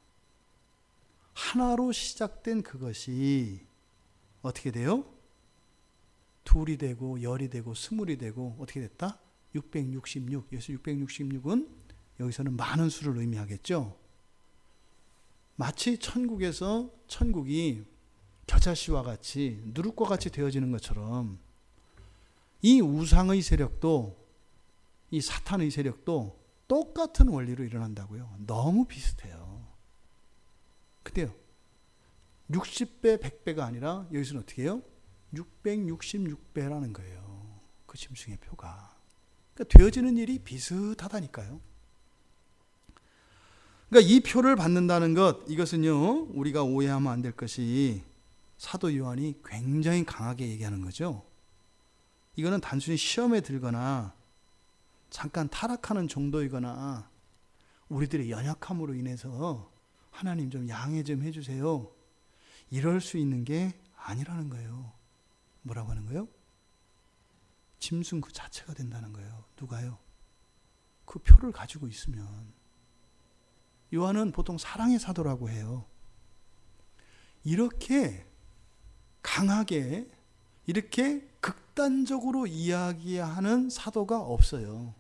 하나로 시작된 그것이 어떻게 돼요? 둘이 되고 열이 되고 스물이 되고 어떻게 됐다? 666. 여기서 666은 여기서는 많은 수를 의미하겠죠. 마치 천국이 겨자씨와 같이 누룩과 같이 되어지는 것처럼 이 우상의 세력도 이 사탄의 세력도 똑같은 원리로 일어난다고요. 너무 비슷해요. 근데요. 60배, 100배가 아니라 여기서는 어떻게 해요? 666배라는 거예요. 그 짐승의 표가. 그러니까 되어지는 일이 비슷하다니까요. 그러니까 이 표를 받는다는 것, 이것은요, 우리가 오해하면 안 될 것이 사도 요한이 굉장히 강하게 얘기하는 거죠. 이거는 단순히 시험에 들거나 잠깐 타락하는 정도이거나 우리들의 연약함으로 인해서 하나님 좀 양해 좀 해주세요, 이럴 수 있는 게 아니라는 거예요. 뭐라고 하는 거예요? 짐승 그 자체가 된다는 거예요. 누가요? 그 표를 가지고 있으면. 요한은 보통 사랑의 사도라고 해요. 이렇게 강하게, 이렇게 극단적으로 이야기하는 사도가 없어요.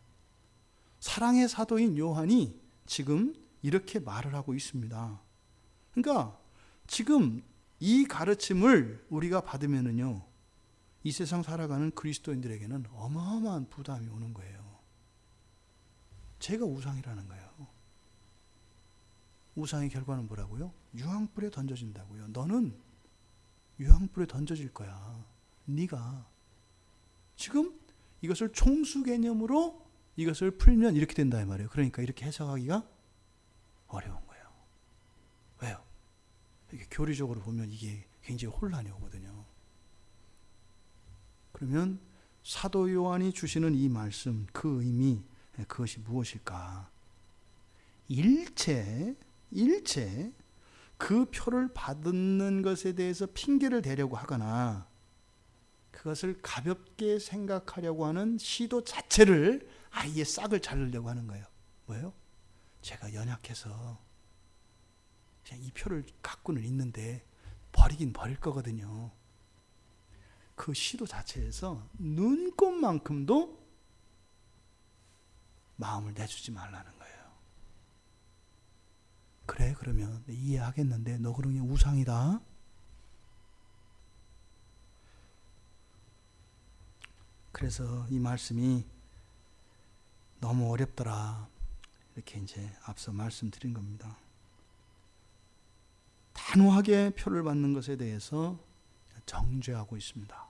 사랑의 사도인 요한이 지금 이렇게 말을 하고 있습니다. 그러니까 지금 이 가르침을 우리가 받으면은요, 이 세상 살아가는 그리스도인들에게는 어마어마한 부담이 오는 거예요. 제가 우상이라는 거예요. 우상의 결과는 뭐라고요? 유황불에 던져진다고요. 너는 유황불에 던져질 거야. 네가 지금 이것을 총수 개념으로 이것을 풀면 이렇게 된다 이 말이에요. 그러니까 이렇게 해석하기가 어려운 거예요. 왜요? 이게 교리적으로 보면 이게 굉장히 혼란이 오거든요. 그러면 사도 요한이 주시는 이 말씀, 그 의미, 그것이 무엇일까? 일체 그 표를 받는 것에 대해서 핑계를 대려고 하거나 그것을 가볍게 생각하려고 하는 시도 자체를 아예 싹을 자르려고 하는 거예요. 뭐예요? 제가 연약해서 그냥 이 표를 갖고는 있는데 버리긴 버릴 거거든요. 그 시도 자체에서 눈꼽만큼도 마음을 내주지 말라는 거예요. 그래, 그러면 이해하겠는데 너 그러면 우상이다. 그래서 이 말씀이 너무 어렵더라, 이렇게 이제 앞서 말씀드린 겁니다. 단호하게 표를 받는 것에 대해서 정죄하고 있습니다.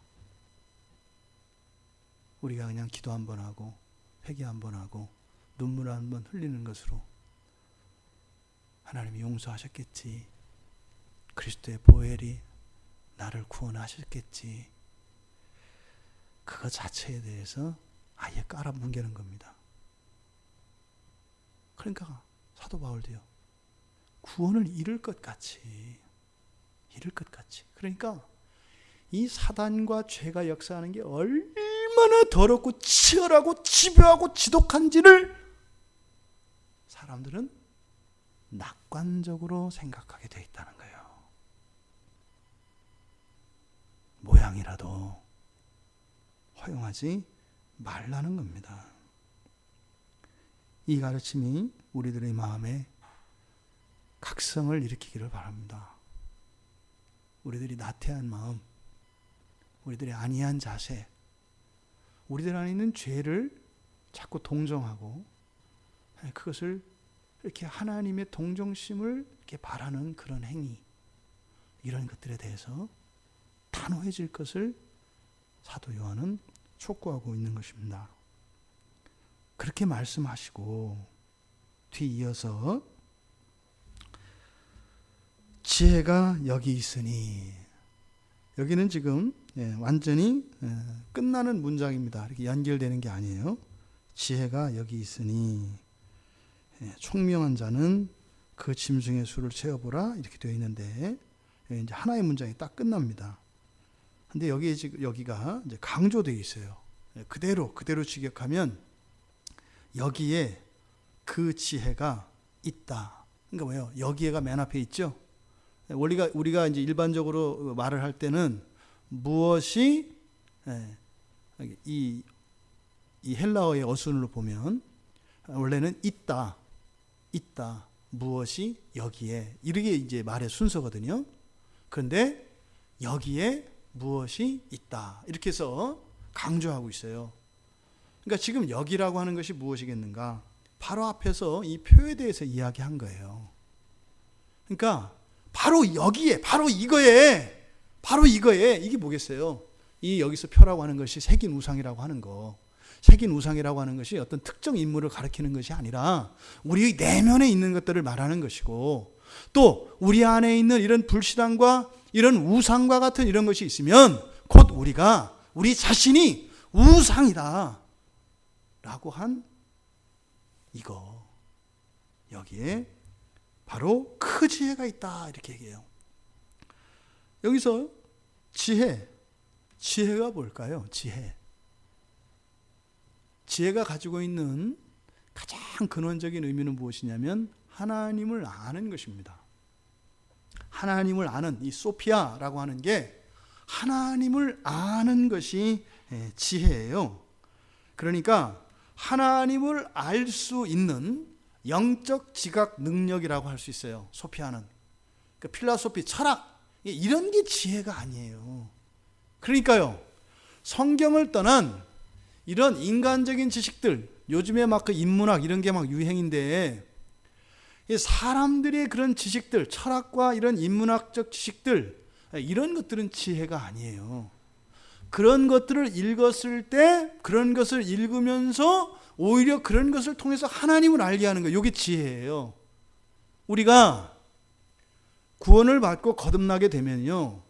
우리가 그냥 기도 한번 하고 회개 한번 하고 눈물 한번 흘리는 것으로 하나님이 용서하셨겠지, 그리스도의 보혈이 나를 구원하셨겠지, 그거 자체에 대해서 아예 깔아뭉개는 겁니다. 그러니까 사도 바울도요, 구원을 잃을 것 같이, 그러니까 이 사단과 죄가 역사하는 게 얼마나 더럽고 치열하고 집요하고 지독한지를 사람들은 낙관적으로 생각하게 돼 있다는 거예요. 모양이라도 허용하지 말라는 겁니다. 이 가르침이 우리들의 마음에 각성을 일으키기를 바랍니다. 우리들이 나태한 마음, 우리들의 안이한 자세, 우리들 안에 있는 죄를 자꾸 동정하고 그것을 이렇게 하나님의 동정심을 이렇게 바라는 그런 행위, 이런 것들에 대해서 단호해질 것을 사도 요한은 촉구하고 있는 것입니다. 그렇게 말씀하시고 뒤이어서 지혜가 여기 있으니, 여기는 지금 완전히 끝나는 문장입니다. 이렇게 연결되는 게 아니에요. 지혜가 여기 있으니 총명한 자는 그 짐승의 수를 세어보라, 이렇게 되어 있는데 이제 하나의 문장이 딱 끝납니다. 근데 여기가 이제 강조되어 있어요. 그대로 직역하면 여기에 그 지혜가 있다. 그러니까 뭐예요? 여기에가 맨 앞에 있죠. 우리가 이제 일반적으로 말을 할 때는 무엇이 이 헬라어의 어순으로 보면 원래는 있다, 무엇이 여기에, 이렇게 이제 말의 순서거든요. 그런데 여기에 무엇이 있다, 이렇게 해서 강조하고 있어요. 그러니까 지금 여기라고 하는 것이 무엇이겠는가? 바로 앞에서 이 표에 대해서 이야기한 거예요. 그러니까 바로 여기에, 바로 이거에 이게 뭐겠어요? 이 여기서 표라고 하는 것이 새긴 우상이라고 하는 거. 새긴 우상이라고 하는 것이 어떤 특정 인물을 가리키는 것이 아니라 우리 내면에 있는 것들을 말하는 것이고, 또 우리 안에 있는 이런 불신앙과 이런 우상과 같은 이런 것이 있으면 곧 우리 자신이 우상이다 라고 한 이거, 여기에 바로 그 지혜가 있다 이렇게 얘기해요. 여기서 지혜가 뭘까요? 지혜가 가지고 있는 가장 근원적인 의미는 무엇이냐면 하나님을 아는 것입니다. 하나님을 아는, 이 소피아라고 하는 게 하나님을 아는 것이 지혜예요. 그러니까 하나님을 알 수 있는 영적 지각 능력이라고 할 수 있어요. 소피아는. 그러니까 필라소피, 철학, 이런 게 지혜가 아니에요. 그러니까요, 성경을 떠난 이런 인간적인 지식들, 요즘에 막 그 인문학 이런 게 막 유행인데, 사람들의 그런 지식들, 철학과 이런 인문학적 지식들, 이런 것들은 지혜가 아니에요. 그런 것들을 읽었을 때, 그런 것을 읽으면서 오히려 그런 것을 통해서 하나님을 알게 하는 거예요. 이게 지혜예요. 우리가 구원을 받고 거듭나게 되면요,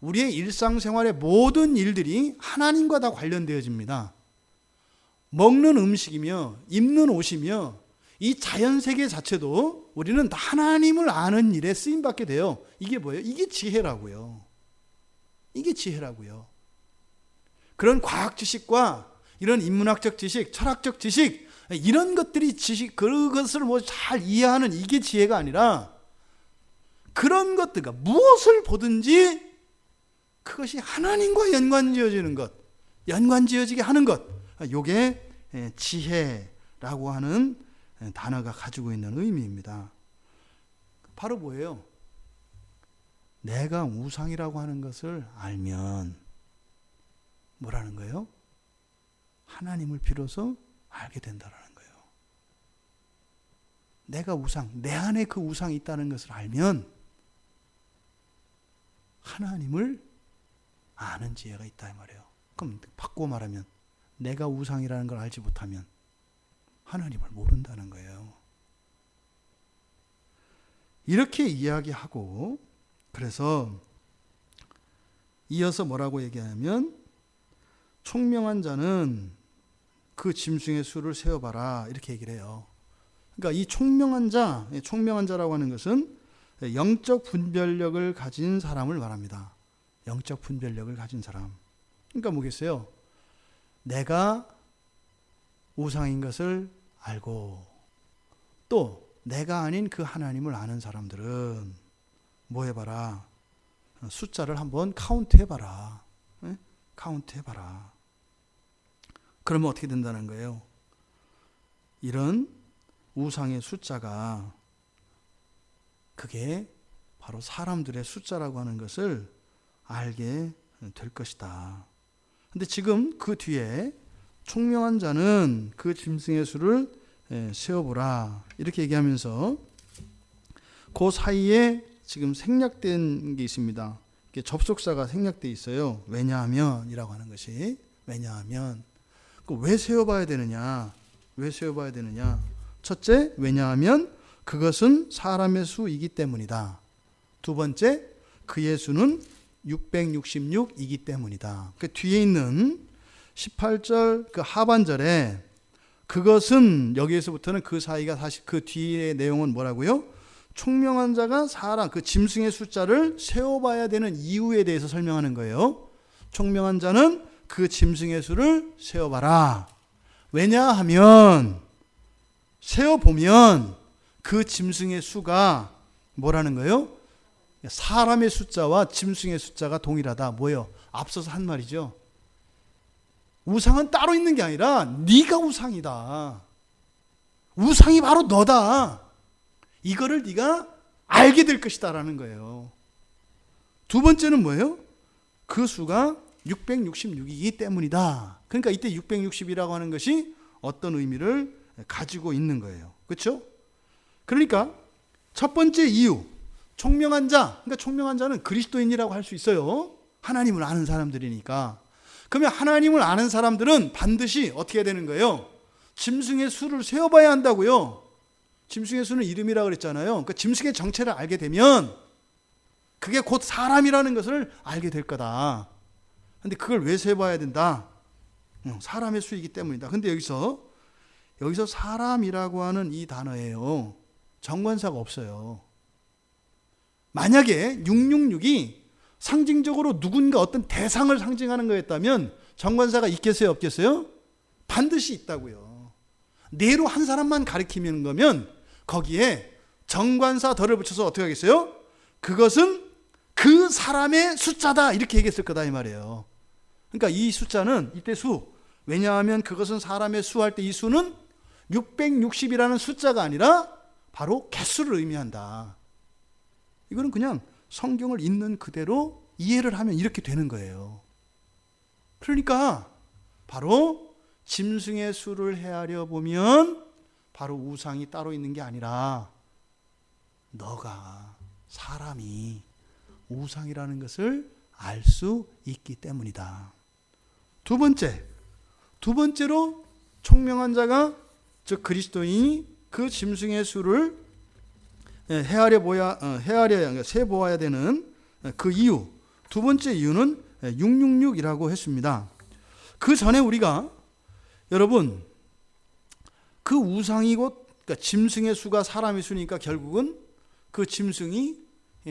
우리의 일상생활의 모든 일들이 하나님과 다 관련되어집니다. 먹는 음식이며 입는 옷이며 이 자연세계 자체도 우리는 다 하나님을 아는 일에 쓰임받게 돼요. 이게 뭐예요? 이게 지혜라고요. 이게 지혜라고요. 그런 과학 지식과 이런 인문학적 지식, 철학적 지식, 이런 것들이 지식, 그것을 뭐 잘 이해하는 이게 지혜가 아니라, 그런 것들과 무엇을 보든지 그것이 하나님과 연관지어지는 것, 연관지어지게 하는 것, 이게 지혜라고 하는 단어가 가지고 있는 의미입니다. 바로 뭐예요? 내가 우상이라고 하는 것을 알면 뭐라는 거예요? 하나님을 비로소 알게 된다는 거예요. 내가 우상, 내 안에 그 우상이 있다는 것을 알면 하나님을 아는 지혜가 있다 이 말이에요. 그럼 바꿔 말하면 내가 우상이라는 걸 알지 못하면 하나님을 모른다는 거예요. 이렇게 이야기하고, 그래서 이어서 뭐라고 얘기하냐면, 총명한 자는 그 짐승의 수를 세어봐라 이렇게 얘기를 해요. 그러니까 이 총명한 자라고 하는 것은 영적 분별력을 가진 사람을 말합니다. 영적 분별력을 가진 사람. 그러니까 뭐겠어요? 내가 우상인 것을 알고, 또 내가 아닌 그 하나님을 아는 사람들은 뭐 해봐라? 숫자를 한번 카운트 해봐라. 카운트 해봐라. 그러면 어떻게 된다는 거예요? 이런 우상의 숫자가 그게 바로 사람들의 숫자라고 하는 것을 알게 될 것이다. 근데 지금 그 뒤에 총명한 자는 그 짐승의 수를 세어보라 이렇게 얘기하면서 그 사이에 지금 생략된 게 있습니다. 접속사가 생략되어 있어요. 왜냐하면 이라고 하는 것이, 왜냐하면 왜 세어봐야 되느냐? 왜 세어봐야 되느냐? 첫째, 왜냐하면 그것은 사람의 수이기 때문이다. 두 번째, 그의 수는 666이기 때문이다. 그 뒤에 있는 18절 그 하반절에 그것은, 여기에서부터는 그 사이가 사실 그 뒤의 내용은 뭐라고요? 총명한 자가 사람, 그 짐승의 숫자를 세어봐야 되는 이유에 대해서 설명하는 거예요. 총명한 자는 그 짐승의 수를 세어봐라. 왜냐하면 세어보면 그 짐승의 수가 뭐라는 거예요? 사람의 숫자와 짐승의 숫자가 동일하다. 뭐예요? 앞서서 한 말이죠. 우상은 따로 있는 게 아니라 네가 우상이다. 우상이 바로 너다. 이거를 네가 알게 될 것이다 라는 거예요. 두 번째는 뭐예요? 그 수가 666이기 때문이다. 그러니까 이때 660이라고 하는 것이 어떤 의미를 가지고 있는 거예요. 그렇죠? 그러니까 첫 번째 이유, 총명한 자. 그러니까 총명한 자는 그리스도인이라고 할 수 있어요. 하나님을 아는 사람들이니까. 그러면 하나님을 아는 사람들은 반드시 어떻게 해야 되는 거예요? 짐승의 수를 세어봐야 한다고요. 짐승의 수는 이름이라 그랬잖아요. 그러니까 짐승의 정체를 알게 되면 그게 곧 사람이라는 것을 알게 될 거다. 근데 그걸 왜 세봐야 된다? 사람의 수이기 때문이다. 근데 여기서 사람이라고 하는 이 단어예요. 정관사가 없어요. 만약에 666이 상징적으로 누군가 어떤 대상을 상징하는 거였다면 정관사가 있겠어요, 없겠어요? 반드시 있다고요. 네로 한 사람만 가리키는 거면 거기에 정관사 덜을 붙여서 어떻게 하겠어요? 그것은 그 사람의 숫자다 이렇게 얘기했을 거다 이 말이에요. 그러니까 이 숫자는 이때 수, 왜냐하면 그것은 사람의 수 할 때 이 수는 660이라는 숫자가 아니라 바로 개수를 의미한다. 이거는 그냥 성경을 있는 그대로 이해를 하면 이렇게 되는 거예요. 그러니까 바로 짐승의 수를 헤아려 보면 바로 우상이 따로 있는 게 아니라 너가 사람이 우상이라는 것을 알 수 있기 때문이다. 두 번째로 총명한 자가 즉 그리스도인이 그 짐승의 수를 세보아야 되는 그 이유, 두 번째 이유는 666이라고 했습니다. 그 전에 우리가 여러분 그 우상이 곧 그러니까 짐승의 수가 사람의 수니까 결국은 그 짐승이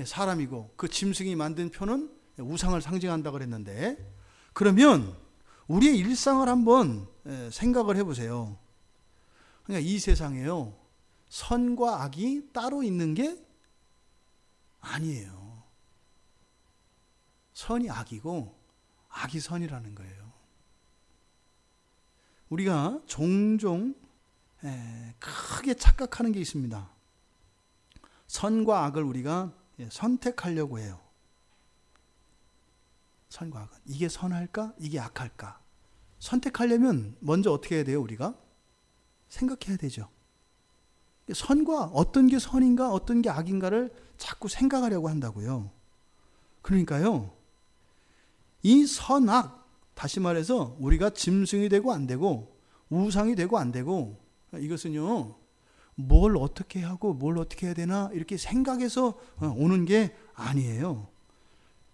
사람이고 그 짐승이 만든 표는 우상을 상징한다고 그랬는데, 그러면 우리의 일상을 한번 생각을 해보세요. 그러니까 이 세상에요, 선과 악이 따로 있는 게 아니에요. 선이 악이고 악이 선이라는 거예요. 우리가 종종 크게 착각하는 게 있습니다. 선과 악을 우리가 선택하려고 해요. 선과 악은 이게 선할까? 이게 악할까? 선택하려면 먼저 어떻게 해야 돼요? 우리가 생각해야 되죠. 선과 어떤 게 선인가 어떤 게 악인가를 자꾸 생각하려고 한다고요. 그러니까요, 이 선악, 다시 말해서 우리가 짐승이 되고 안 되고 우상이 되고 안 되고, 이것은요 뭘 어떻게 하고 뭘 어떻게 해야 되나 이렇게 생각해서 오는 게 아니에요.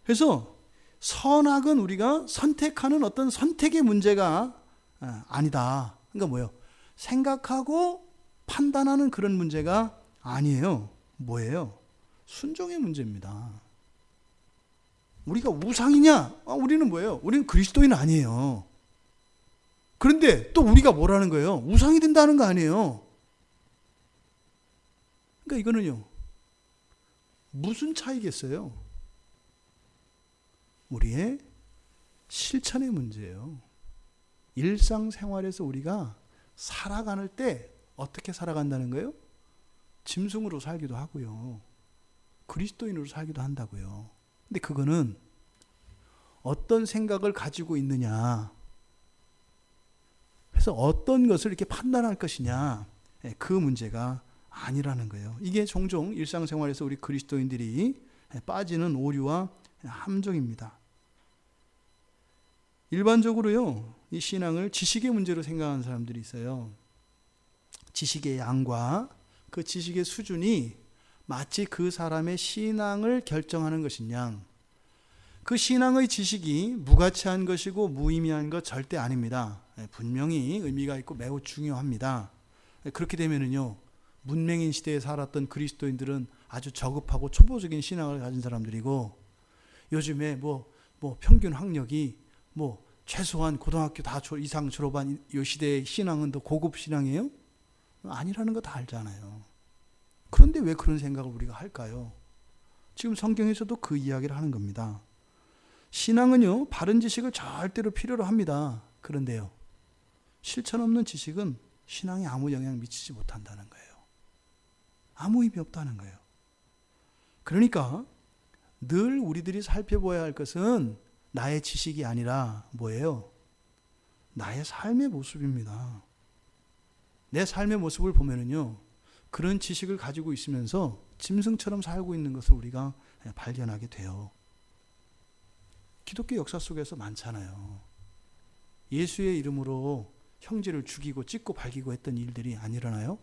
그래서 선악은 우리가 선택하는 어떤 선택의 문제가 아니다. 그러니까 뭐예요? 생각하고 판단하는 그런 문제가 아니에요. 뭐예요? 순종의 문제입니다. 우리가 우상이냐? 우리는 뭐예요? 우리는 그리스도인 아니에요. 그런데 또 우리가 뭐라는 거예요? 우상이 된다는 거 아니에요. 그러니까 이거는요, 무슨 차이겠어요? 우리의 실천의 문제예요. 일상생활에서 우리가 살아가는 때 어떻게 살아간다는 거예요? 짐승으로 살기도 하고요, 그리스도인으로 살기도 한다고요. 근데 그거는 어떤 생각을 가지고 있느냐, 그래서 어떤 것을 이렇게 판단할 것이냐, 그 문제가 아니라는 거예요. 이게 종종 일상생활에서 우리 그리스도인들이 빠지는 오류와 함정입니다. 일반적으로요, 이 신앙을 지식의 문제로 생각하는 사람들이 있어요. 지식의 양과 그 지식의 수준이 마치 그 사람의 신앙을 결정하는 것인 양, 그 신앙의 지식이 무가치한 것이고 무의미한 것 절대 아닙니다. 분명히 의미가 있고 매우 중요합니다. 그렇게 되면은요, 문맹인 시대에 살았던 그리스도인들은 아주 저급하고 초보적인 신앙을 가진 사람들이고, 요즘에 뭐 평균 학력이 최소한 고등학교 다 이상 졸업한 이 시대의 신앙은 더 고급 신앙이에요? 아니라는 거 다 알잖아요. 그런데 왜 그런 생각을 우리가 할까요? 지금 성경에서도 그 이야기를 하는 겁니다. 신앙은요, 바른 지식을 절대로 필요로 합니다. 그런데요, 실천 없는 지식은 신앙에 아무 영향 미치지 못한다는 거예요. 아무 의미 없다는 거예요. 그러니까 늘 우리들이 살펴봐야 할 것은 나의 지식이 아니라 뭐예요? 나의 삶의 모습입니다. 내 삶의 모습을 보면은요, 그런 지식을 가지고 있으면서 짐승처럼 살고 있는 것을 우리가 발견하게 돼요. 기독교 역사 속에서 많잖아요. 예수의 이름으로 형제를 죽이고 찢고 발기고 했던 일들이 안 일어나요?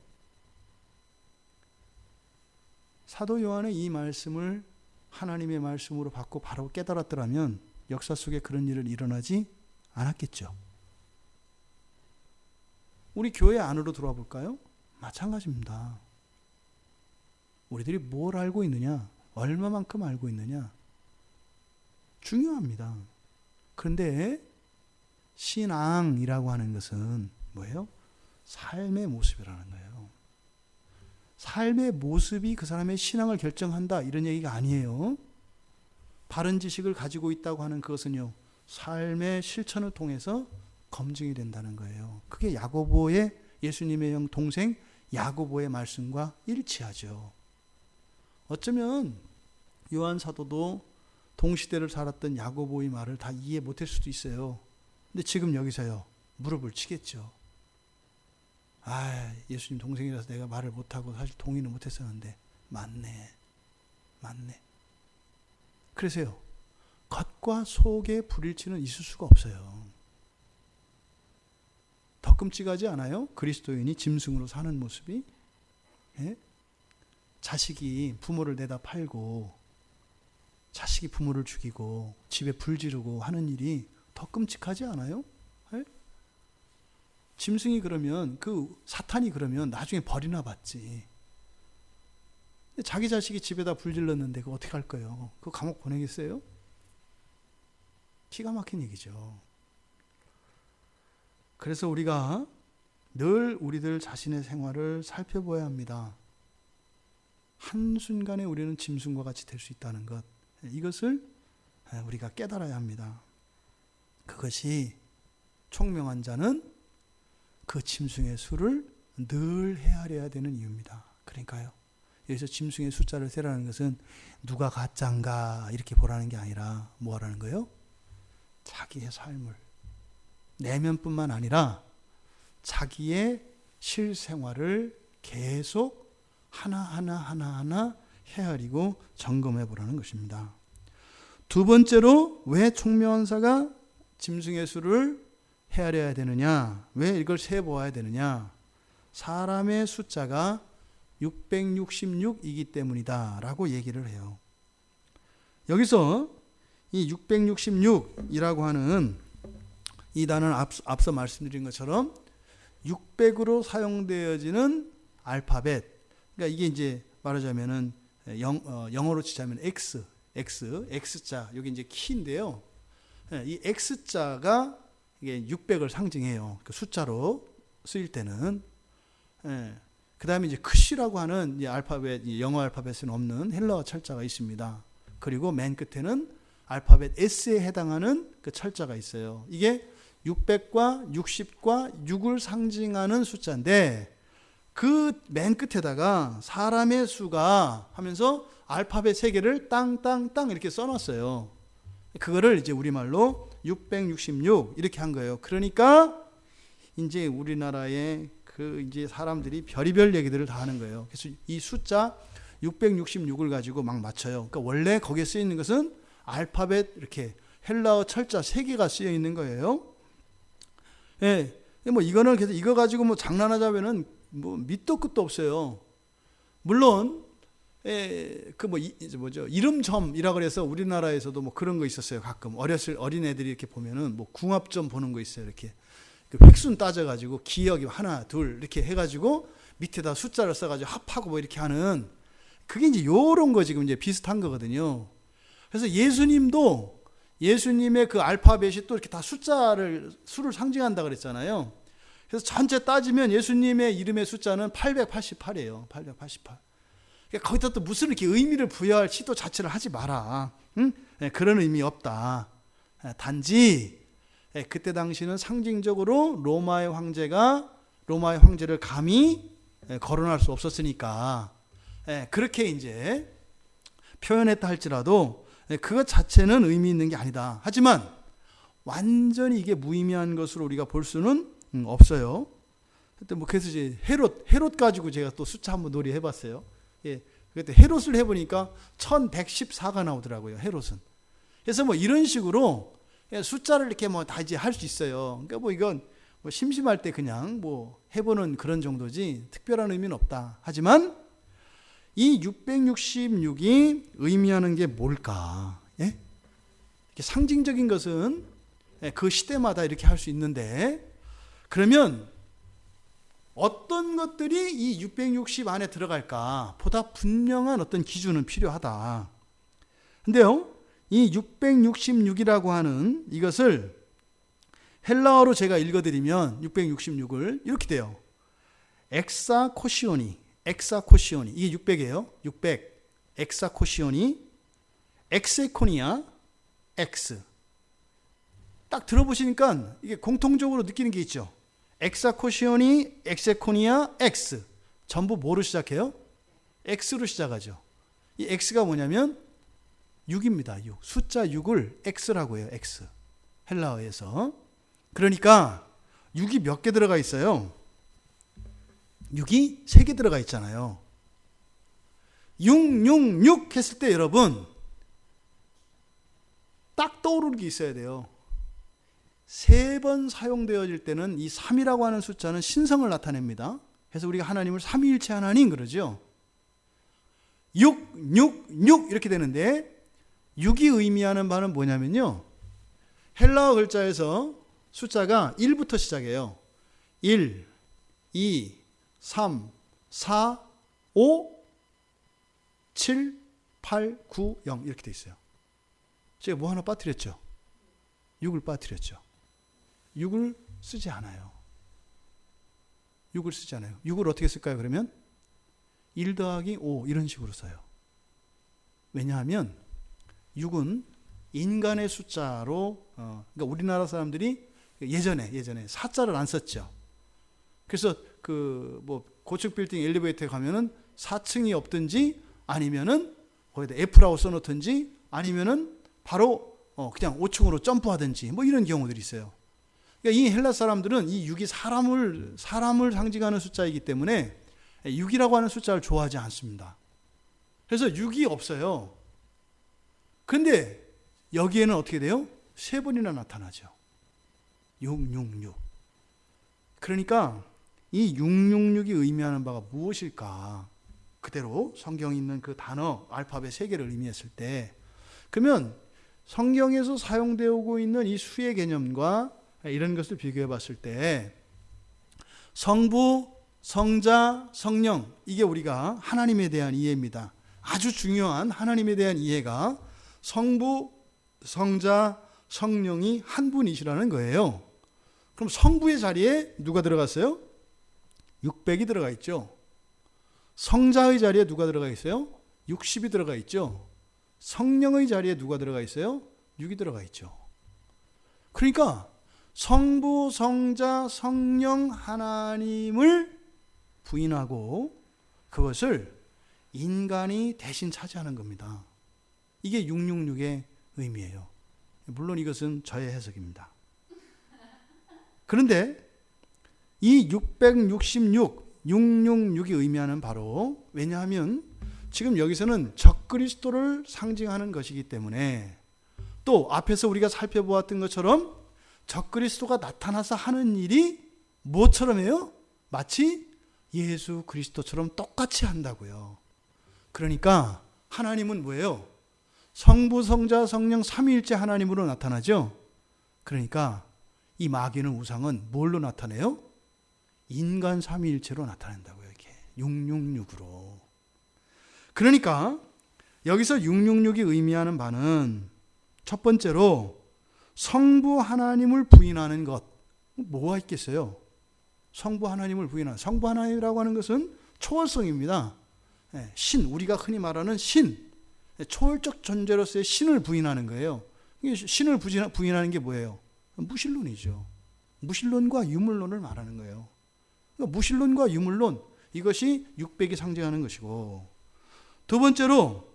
사도 요한의 이 말씀을 하나님의 말씀으로 받고 바로 깨달았더라면 역사 속에 그런 일은 일어나지 않았겠죠. 우리 교회 안으로 들어와 볼까요? 마찬가지입니다. 우리들이 뭘 알고 있느냐, 얼마만큼 알고 있느냐 중요합니다. 그런데 신앙이라고 하는 것은 뭐예요? 삶의 모습이라는 거예요. 삶의 모습이 그 사람의 신앙을 결정한다 이런 얘기가 아니에요. 바른 지식을 가지고 있다고 하는 그것은요, 삶의 실천을 통해서 검증이 된다는 거예요. 그게 야고보의, 예수님의 형 동생 야고보의 말씀과 일치하죠. 어쩌면 요한 사도도 동시대를 살았던 야고보의 말을 다 이해 못할 수도 있어요. 근데 지금 여기서요, 무릎을 치겠죠. 예수님 동생이라서 내가 말을 못하고 사실 동의는 못했었는데 맞네. 그래서요, 겉과 속의 불일치는 있을 수가 없어요. 더 끔찍하지 않아요? 그리스도인이 짐승으로 사는 모습이? 예? 자식이 부모를 내다 팔고, 자식이 부모를 죽이고, 집에 불 지르고 하는 일이 더 끔찍하지 않아요? 예? 짐승이 그러면, 사탄이 그러면 나중에 벌이나 받지. 자기 자식이 집에다 불 질렀는데 그거 어떻게 할 거예요? 그거 감옥 보내겠어요? 기가 막힌 얘기죠. 그래서 우리가 늘 우리들 자신의 생활을 살펴봐야 합니다. 한순간에 우리는 짐승과 같이 될 수 있다는 것, 이것을 우리가 깨달아야 합니다. 그것이 총명한 자는 그 짐승의 수를 늘 헤아려야 되는 이유입니다. 그러니까요, 여기서 짐승의 숫자를 세라는 것은 누가 가짜인가 이렇게 보라는 게 아니라 뭐 하라는 거예요? 자기의 삶을, 내면뿐만 아니라 자기의 실생활을 계속 하나하나 헤아리고 점검해 보라는 것입니다. 두 번째로 왜 총명한 자가 짐승의 수를 헤아려야 되느냐, 왜 이걸 세보아야 되느냐, 사람의 숫자가 666이기 때문이다 라고 얘기를 해요. 여기서 이 666이라고 하는 이 단어는 앞서 말씀드린 것처럼 600으로 사용되어지는 알파벳, 그러니까 이게 이제 말하자면은 영어로 치자면 X자, 여기 이제 키인데요. 이 X자가 이게 600을 상징해요. 그 숫자로 쓰일 때는. 그 다음에 이제 크시라고 하는 이 알파벳, 영어 알파벳은 없는 헬라어 철자가 있습니다. 그리고 맨 끝에는 알파벳 S에 해당하는 그 철자가 있어요. 이게 600과 60과 6을 상징하는 숫자인데, 그 맨 끝에다가 사람의 수가 하면서 알파벳 3개를 땅땅땅 이렇게 써놨어요. 그거를 이제 우리말로 666 이렇게 한 거예요. 그러니까 이제 우리나라의 그 이제 사람들이 별의별 얘기들을 다 하는 거예요. 그래서 이 숫자 666을 가지고 막 맞춰요. 그러니까 원래 거기에 쓰여 있는 것은 알파벳 이렇게 헬라어 철자 3개가 쓰여 있는 거예요. 예. 뭐 이거는 그래서 이거 가지고 뭐 장난하자면은 뭐 밑도 끝도 없어요. 물론 이름점이라 그래서 우리나라에서도 뭐 그런 거 있었어요. 가끔 어린 애들이 이렇게 보면은 뭐 궁합점 보는 거 있어요. 이렇게 그 획순 따져가지고 기억이 하나 둘 이렇게 해가지고 밑에다 숫자를 써가지고 합하고 뭐 이렇게 하는, 그게 이제 요런 거 지금 이제 비슷한 거거든요. 그래서 예수님도 예수님의 그 알파벳이 또 이렇게 다 수를 상징한다 그랬잖아요. 그래서 전체 따지면 예수님의 이름의 숫자는 888이에요. 888. 그러니까 거기다 또 무슨 이렇게 의미를 부여할 시도 자체를 하지 마라. 응? 그런 의미 없다. 단지 그때 당시는 상징적으로 로마의 황제를 감히 거론할 수 없었으니까 그렇게 이제 표현했다 할지라도 그것 자체는 의미 있는 게 아니다. 하지만 완전히 이게 무의미한 것으로 우리가 볼 수는 없어요. 그래서 이제 헤롯 가지고 제가 또 숫자 한번 놀이해봤어요. 그때 헤롯을 해보니까 1114가 나오더라고요. 헤롯은. 그래서 뭐 이런 식으로 숫자를 이렇게 뭐 다 이제 할 수 있어요. 그러니까 뭐 이건 뭐 심심할 때 그냥 뭐 해보는 그런 정도지 특별한 의미는 없다. 하지만 이 666이 의미하는 게 뭘까? 예? 이렇게 상징적인 것은 그 시대마다 이렇게 할 수 있는데, 그러면 어떤 것들이 이 660 안에 들어갈까? 보다 분명한 어떤 기준은 필요하다. 근데요, 이 666이라고 하는 이것을 헬라어로 제가 읽어드리면 666을 이렇게 돼요. 엑사코시오니, 이게 600이에요. 600, 엑사코시오니, 엑세코니아, X. 딱 들어보시니까 이게 공통적으로 느끼는 게 있죠. 엑사코시오니, 엑세코니아, X. 전부 뭐로 시작해요? X로 시작하죠. 이 X가 뭐냐면 6입니다. 6. 숫자 6을 X라고 해요. X. 헬라어에서. 그러니까 6이 몇 개 들어가 있어요? 6이 3개 들어가 있잖아요. 666 했을 때 여러분 딱 떠오르는 게 있어야 돼요. 3번 사용되어질 때는 이 3이라고 하는 숫자는 신성을 나타냅니다. 그래서 우리가 하나님을 삼위일체 하나님 그러죠. 6, 6, 6 이렇게 되는데 6이 의미하는 바는 뭐냐면요. 헬라어 글자에서 숫자가 1부터 시작해요. 1, 2, 3, 4, 5, 7, 8, 9, 0 이렇게 돼 있어요. 제가 뭐 하나 빠뜨렸죠? 6을 빠뜨렸죠. 6을 쓰지 않아요. 6을 쓰지 않아요. 6을 어떻게 쓸까요? 그러면 1 더하기 5 이런 식으로 써요. 왜냐하면 6은 인간의 숫자로 그러니까 우리나라 사람들이 예전에 4자를 안 썼죠. 그래서 그 뭐 고층 빌딩 엘리베이터에 가면은 4층이 없든지 아니면은 거기다 F라고 써놓든지 아니면은 바로 그냥 5층으로 점프하든지 뭐 이런 경우들이 있어요. 그러니까 이 헬라 사람들은 이 6이 사람을 상징하는 숫자이기 때문에 6이라고 하는 숫자를 좋아하지 않습니다. 그래서 6이 없어요. 근데 여기에는 어떻게 돼요? 3번이나 나타나죠. 666. 그러니까 이 666이 의미하는 바가 무엇일까? 그대로 성경에 있는 그 단어 알파벳 3개를 의미했을 때, 그러면 성경에서 사용되고 있는 이 수의 개념과 이런 것을 비교해 봤을 때 성부, 성자, 성령, 이게 우리가 하나님에 대한 이해입니다. 아주 중요한 하나님에 대한 이해가 성부, 성자, 성령이 한 분이시라는 거예요. 그럼 성부의 자리에 누가 들어갔어요? 600이 들어가 있죠. 성자의 자리에 누가 들어가 있어요? 60이 들어가 있죠. 성령의 자리에 누가 들어가 있어요? 6이 들어가 있죠. 그러니까 성부, 성자, 성령 하나님을 부인하고 그것을 인간이 대신 차지하는 겁니다. 이게 666의 의미예요. 물론 이것은 저의 해석입니다. 그런데 이 666, 666이 의미하는 바로, 왜냐하면 지금 여기서는 적그리스도를 상징하는 것이기 때문에, 또 앞에서 우리가 살펴보았던 것처럼 적그리스도가 나타나서 하는 일이 뭐처럼 해요? 마치 예수 그리스도처럼 똑같이 한다고요. 그러니까 하나님은 뭐예요? 성부, 성자, 성령 삼위일체 하나님으로 나타나죠. 그러니까 이 마귀는 우상은 뭘로 나타내요? 인간 삼위일체로 나타낸다고요. 이렇게 666으로. 그러니까 여기서 666이 의미하는 바는 첫 번째로 성부 하나님을 부인하는 것. 뭐가 있겠어요? 성부 하나님을 부인하는, 성부 하나님이라고 하는 것은 초월성입니다. 신, 우리가 흔히 말하는 신, 초월적 존재로서의 신을 부인하는 거예요. 신을 부인하는 게 뭐예요? 무신론이죠. 무신론과 유물론을 말하는 거예요. 그러니까 무신론과 유물론, 이것이 600이 상징하는 것이고, 두 번째로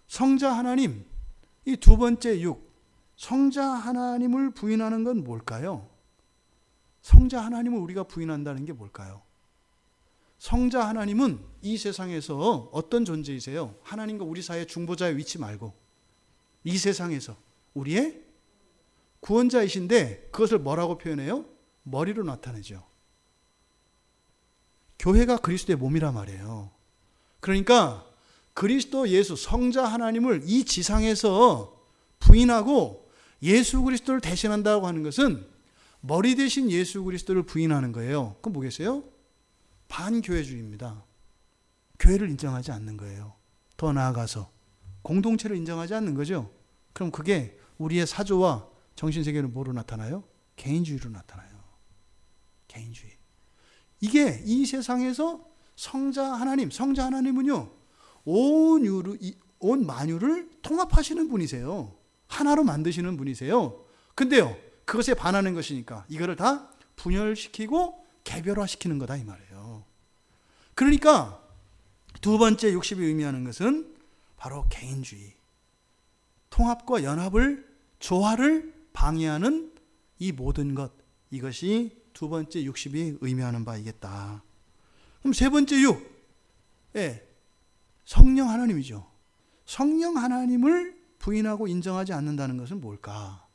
성자 하나님, 이 두 번째 6, 성자 하나님을 부인하는 건 뭘까요? 성자 하나님을 우리가 부인한다는 게 뭘까요? 성자 하나님은 이 세상에서 어떤 존재이세요? 하나님과 우리 사이의 중보자의 위치 말고 이 세상에서 우리의 구원자이신데 그것을 뭐라고 표현해요? 머리로 나타내죠. 교회가 그리스도의 몸이란 말이에요. 그러니까 그리스도 예수 성자 하나님을 이 지상에서 부인하고 예수 그리스도를 대신한다고 하는 것은 머리 대신 예수 그리스도를 부인하는 거예요. 그건 뭐겠어요? 반교회주의입니다. 교회를 인정하지 않는 거예요. 더 나아가서 공동체를 인정하지 않는 거죠. 그럼 그게 우리의 사조와 정신세계는 뭐로 나타나요? 개인주의로 나타나요. 개인주의. 이게 이 세상에서 성자 하나님은요, 온 만유를 통합하시는 분이세요. 하나로 만드시는 분이세요. 근데요, 그것에 반하는 것이니까 이거를 다 분열시키고 개별화시키는 거다 이 말이에요. 그러니까 두 번째 60이 의미하는 것은 바로 개인주의. 통합과 연합을, 조화를 방해하는 이 모든 것, 이것이 두 번째 60이 의미하는 바이겠다. 그럼 세 번째 6, 성령 하나님이죠. 성령 하나님을 부인하고 인정하지 않는다는 것은 뭘까?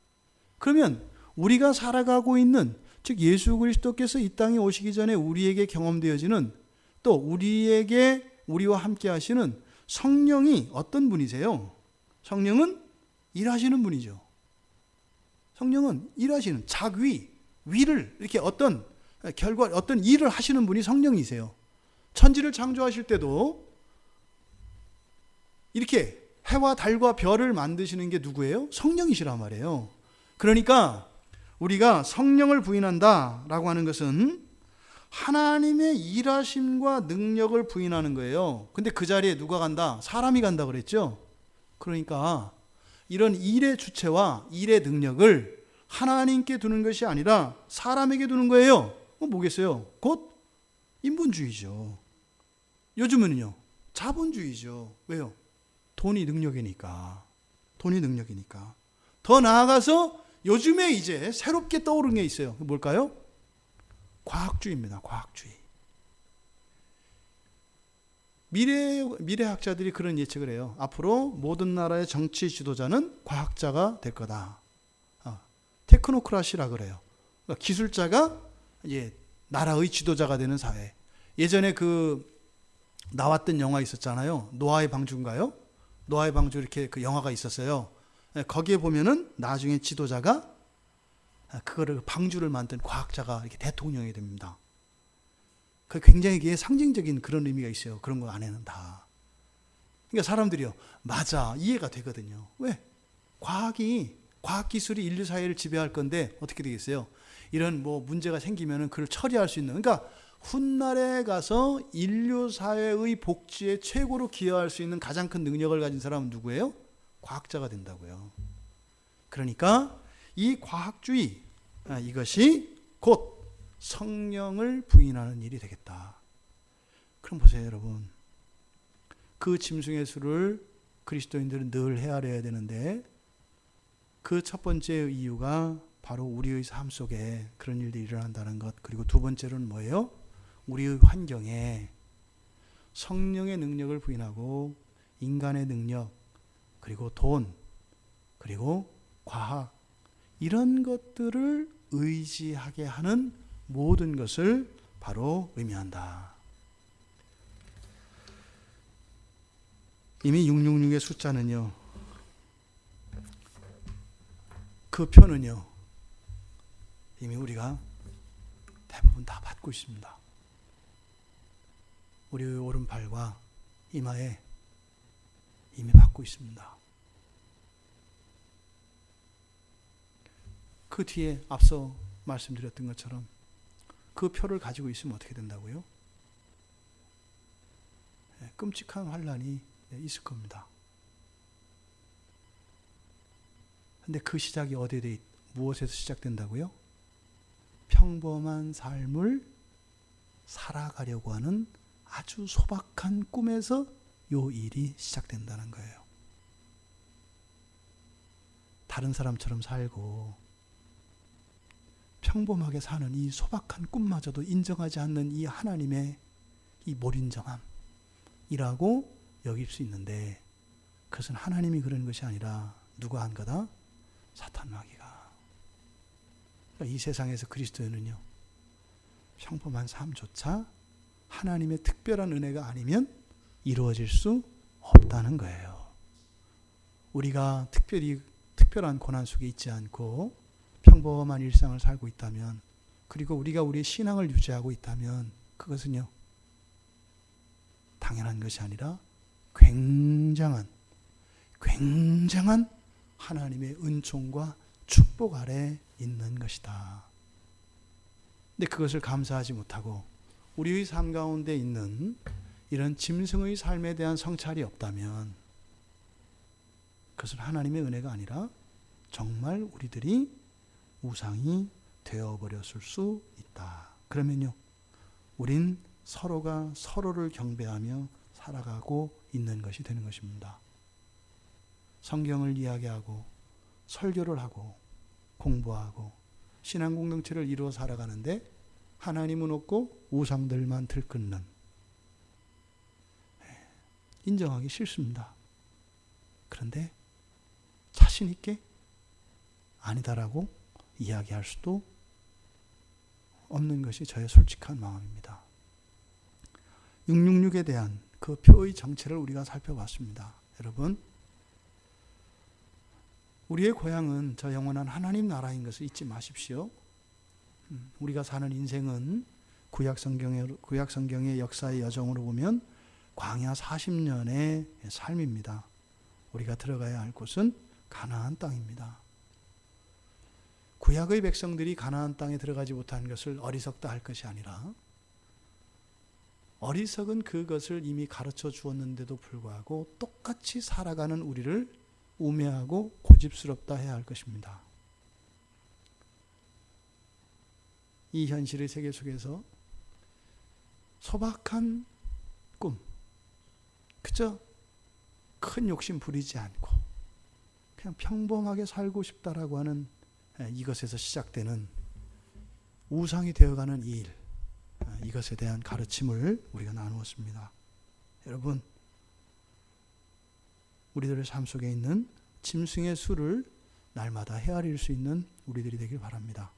그러면 우리가 살아가고 있는, 즉 예수 그리스도께서 이 땅에 오시기 전에 우리에게 경험되어지는, 또 우리와 함께 하시는 성령이 어떤 분이세요? 성령은 일하시는 분이죠. 성령은 일하시는 위를 이렇게 어떤 일을 하시는 분이 성령이세요. 천지를 창조하실 때도 이렇게 해와 달과 별을 만드시는 게 누구예요? 성령이시란 말이에요. 그러니까 우리가 성령을 부인한다라고 하는 것은 하나님의 일하심과 능력을 부인하는 거예요. 근데 그 자리에 누가 간다? 사람이 간다 그랬죠? 그러니까 이런 일의 주체와 일의 능력을 하나님께 두는 것이 아니라 사람에게 두는 거예요. 뭐겠어요? 곧 인본주의죠. 요즘은요, 자본주의죠. 왜요? 돈이 능력이니까. 더 나아가서 요즘에 이제 새롭게 떠오른 게 있어요. 뭘까요? 과학주의입니다. 과학주의. 미래학자들이 그런 예측을 해요. 앞으로 모든 나라의 정치 지도자는 과학자가 될 거다. 테크노크라시라 그래요. 그러니까 기술자가 나라의 지도자가 되는 사회. 예전에 나왔던 영화 있었잖아요. 노아의 방주인가요? 노아의 방주 이렇게 그 영화가 있었어요. 거기에 보면은 나중에 지도자가 그거를 방주를 만든 과학자가 이렇게 대통령이 됩니다. 그 굉장히 상징적인 그런 의미가 있어요. 그런 거 안에는 다. 그러니까 사람들이요, 맞아, 이해가 되거든요. 왜? 과학기술이 인류 사회를 지배할 건데 어떻게 되겠어요? 이런 문제가 생기면은 그걸 처리할 수 있는, 그러니까 훗날에 가서 인류 사회의 복지에 최고로 기여할 수 있는 가장 큰 능력을 가진 사람은 누구예요? 과학자가 된다고요. 그러니까 이 과학주의, 이것이 곧 성령을 부인하는 일이 되겠다. 그럼 보세요, 여러분. 그 짐승의 수를 그리스도인들은 늘 헤아려야 되는데, 그 첫 번째 이유가 바로 우리의 삶 속에 그런 일들이 일어난다는 것. 그리고 두 번째로는 뭐예요? 우리의 환경에 성령의 능력을 부인하고 인간의 능력, 그리고 돈, 그리고 과학, 이런 것들을 의지하게 하는 모든 것을 바로 의미한다. 이미 666의 숫자는요, 그 표는요, 이미 우리가 대부분 다 받고 있습니다. 우리의 오른팔과 이마에 이미 받고 있습니다. 그 뒤에 앞서 말씀드렸던 것처럼 그 표를 가지고 있으면 어떻게 된다고요? 끔찍한 환란이 있을 겁니다. 근데 그 시작이 무엇에서 시작된다고요? 평범한 삶을 살아가려고 하는 아주 소박한 꿈에서 요 일이 시작된다는 거예요. 다른 사람처럼 살고 평범하게 사는 이 소박한 꿈마저도 인정하지 않는 이 하나님의 이 몰인정함이라고 여길 수 있는데, 그것은 하나님이 그러는 것이 아니라 누가 한 거다? 사탄 마귀가. 그러니까 이 세상에서 그리스도인은요, 평범한 삶조차 하나님의 특별한 은혜가 아니면 이루어질 수 없다는 거예요. 우리가 특별한 고난 속에 있지 않고 평범한 일상을 살고 있다면, 그리고 우리가 우리의 신앙을 유지하고 있다면, 그것은요, 당연한 것이 아니라 굉장한 하나님의 은총과 축복 아래 있는 것이다. 근데 그것을 감사하지 못하고 우리의 삶 가운데 있는 이런 짐승의 삶에 대한 성찰이 없다면 그것은 하나님의 은혜가 아니라 정말 우리들이 우상이 되어버렸을 수 있다. 그러면요, 우린 서로가 서로를 경배하며 살아가고 있는 것이 되는 것입니다. 성경을 이야기하고 설교를 하고 공부하고 신앙 공동체를 이루어 살아가는데 하나님은 없고 우상들만 들끓는, 인정하기 싫습니다. 그런데 자신 있게 아니다라고 이야기할 수도 없는 것이 저의 솔직한 마음입니다. 666에 대한 그 표의 정체를 우리가 살펴봤습니다. 여러분, 우리의 고향은 저 영원한 하나님 나라인 것을 잊지 마십시오. 우리가 사는 인생은 구약 성경의 역사의 여정으로 보면 광야 40년의 삶입니다. 우리가 들어가야 할 곳은 가나안 땅입니다. 구약의 백성들이 가나안 땅에 들어가지 못한 것을 어리석다 할 것이 아니라, 어리석은 그것을 이미 가르쳐 주었는데도 불구하고 똑같이 살아가는 우리를 우매하고 고집스럽다 해야 할 것입니다. 이 현실의 세계 속에서 소박한 꿈, 그저 큰 욕심 부리지 않고 그냥 평범하게 살고 싶다라고 하는 이것에서 시작되는 우상이 되어가는 이 일, 이것에 대한 가르침을 우리가 나누었습니다. 여러분, 우리들의 삶 속에 있는 짐승의 수를 날마다 헤아릴 수 있는 우리들이 되길 바랍니다.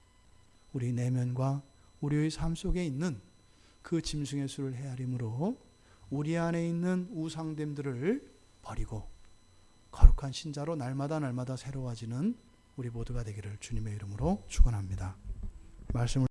우리 내면과 우리의 삶 속에 있는 그 짐승의 수를 헤아림으로 우리 안에 있는 우상됨들을 버리고 거룩한 신자로 날마다 새로워지는 우리 모두가 되기를 주님의 이름으로 축원합니다. 말씀을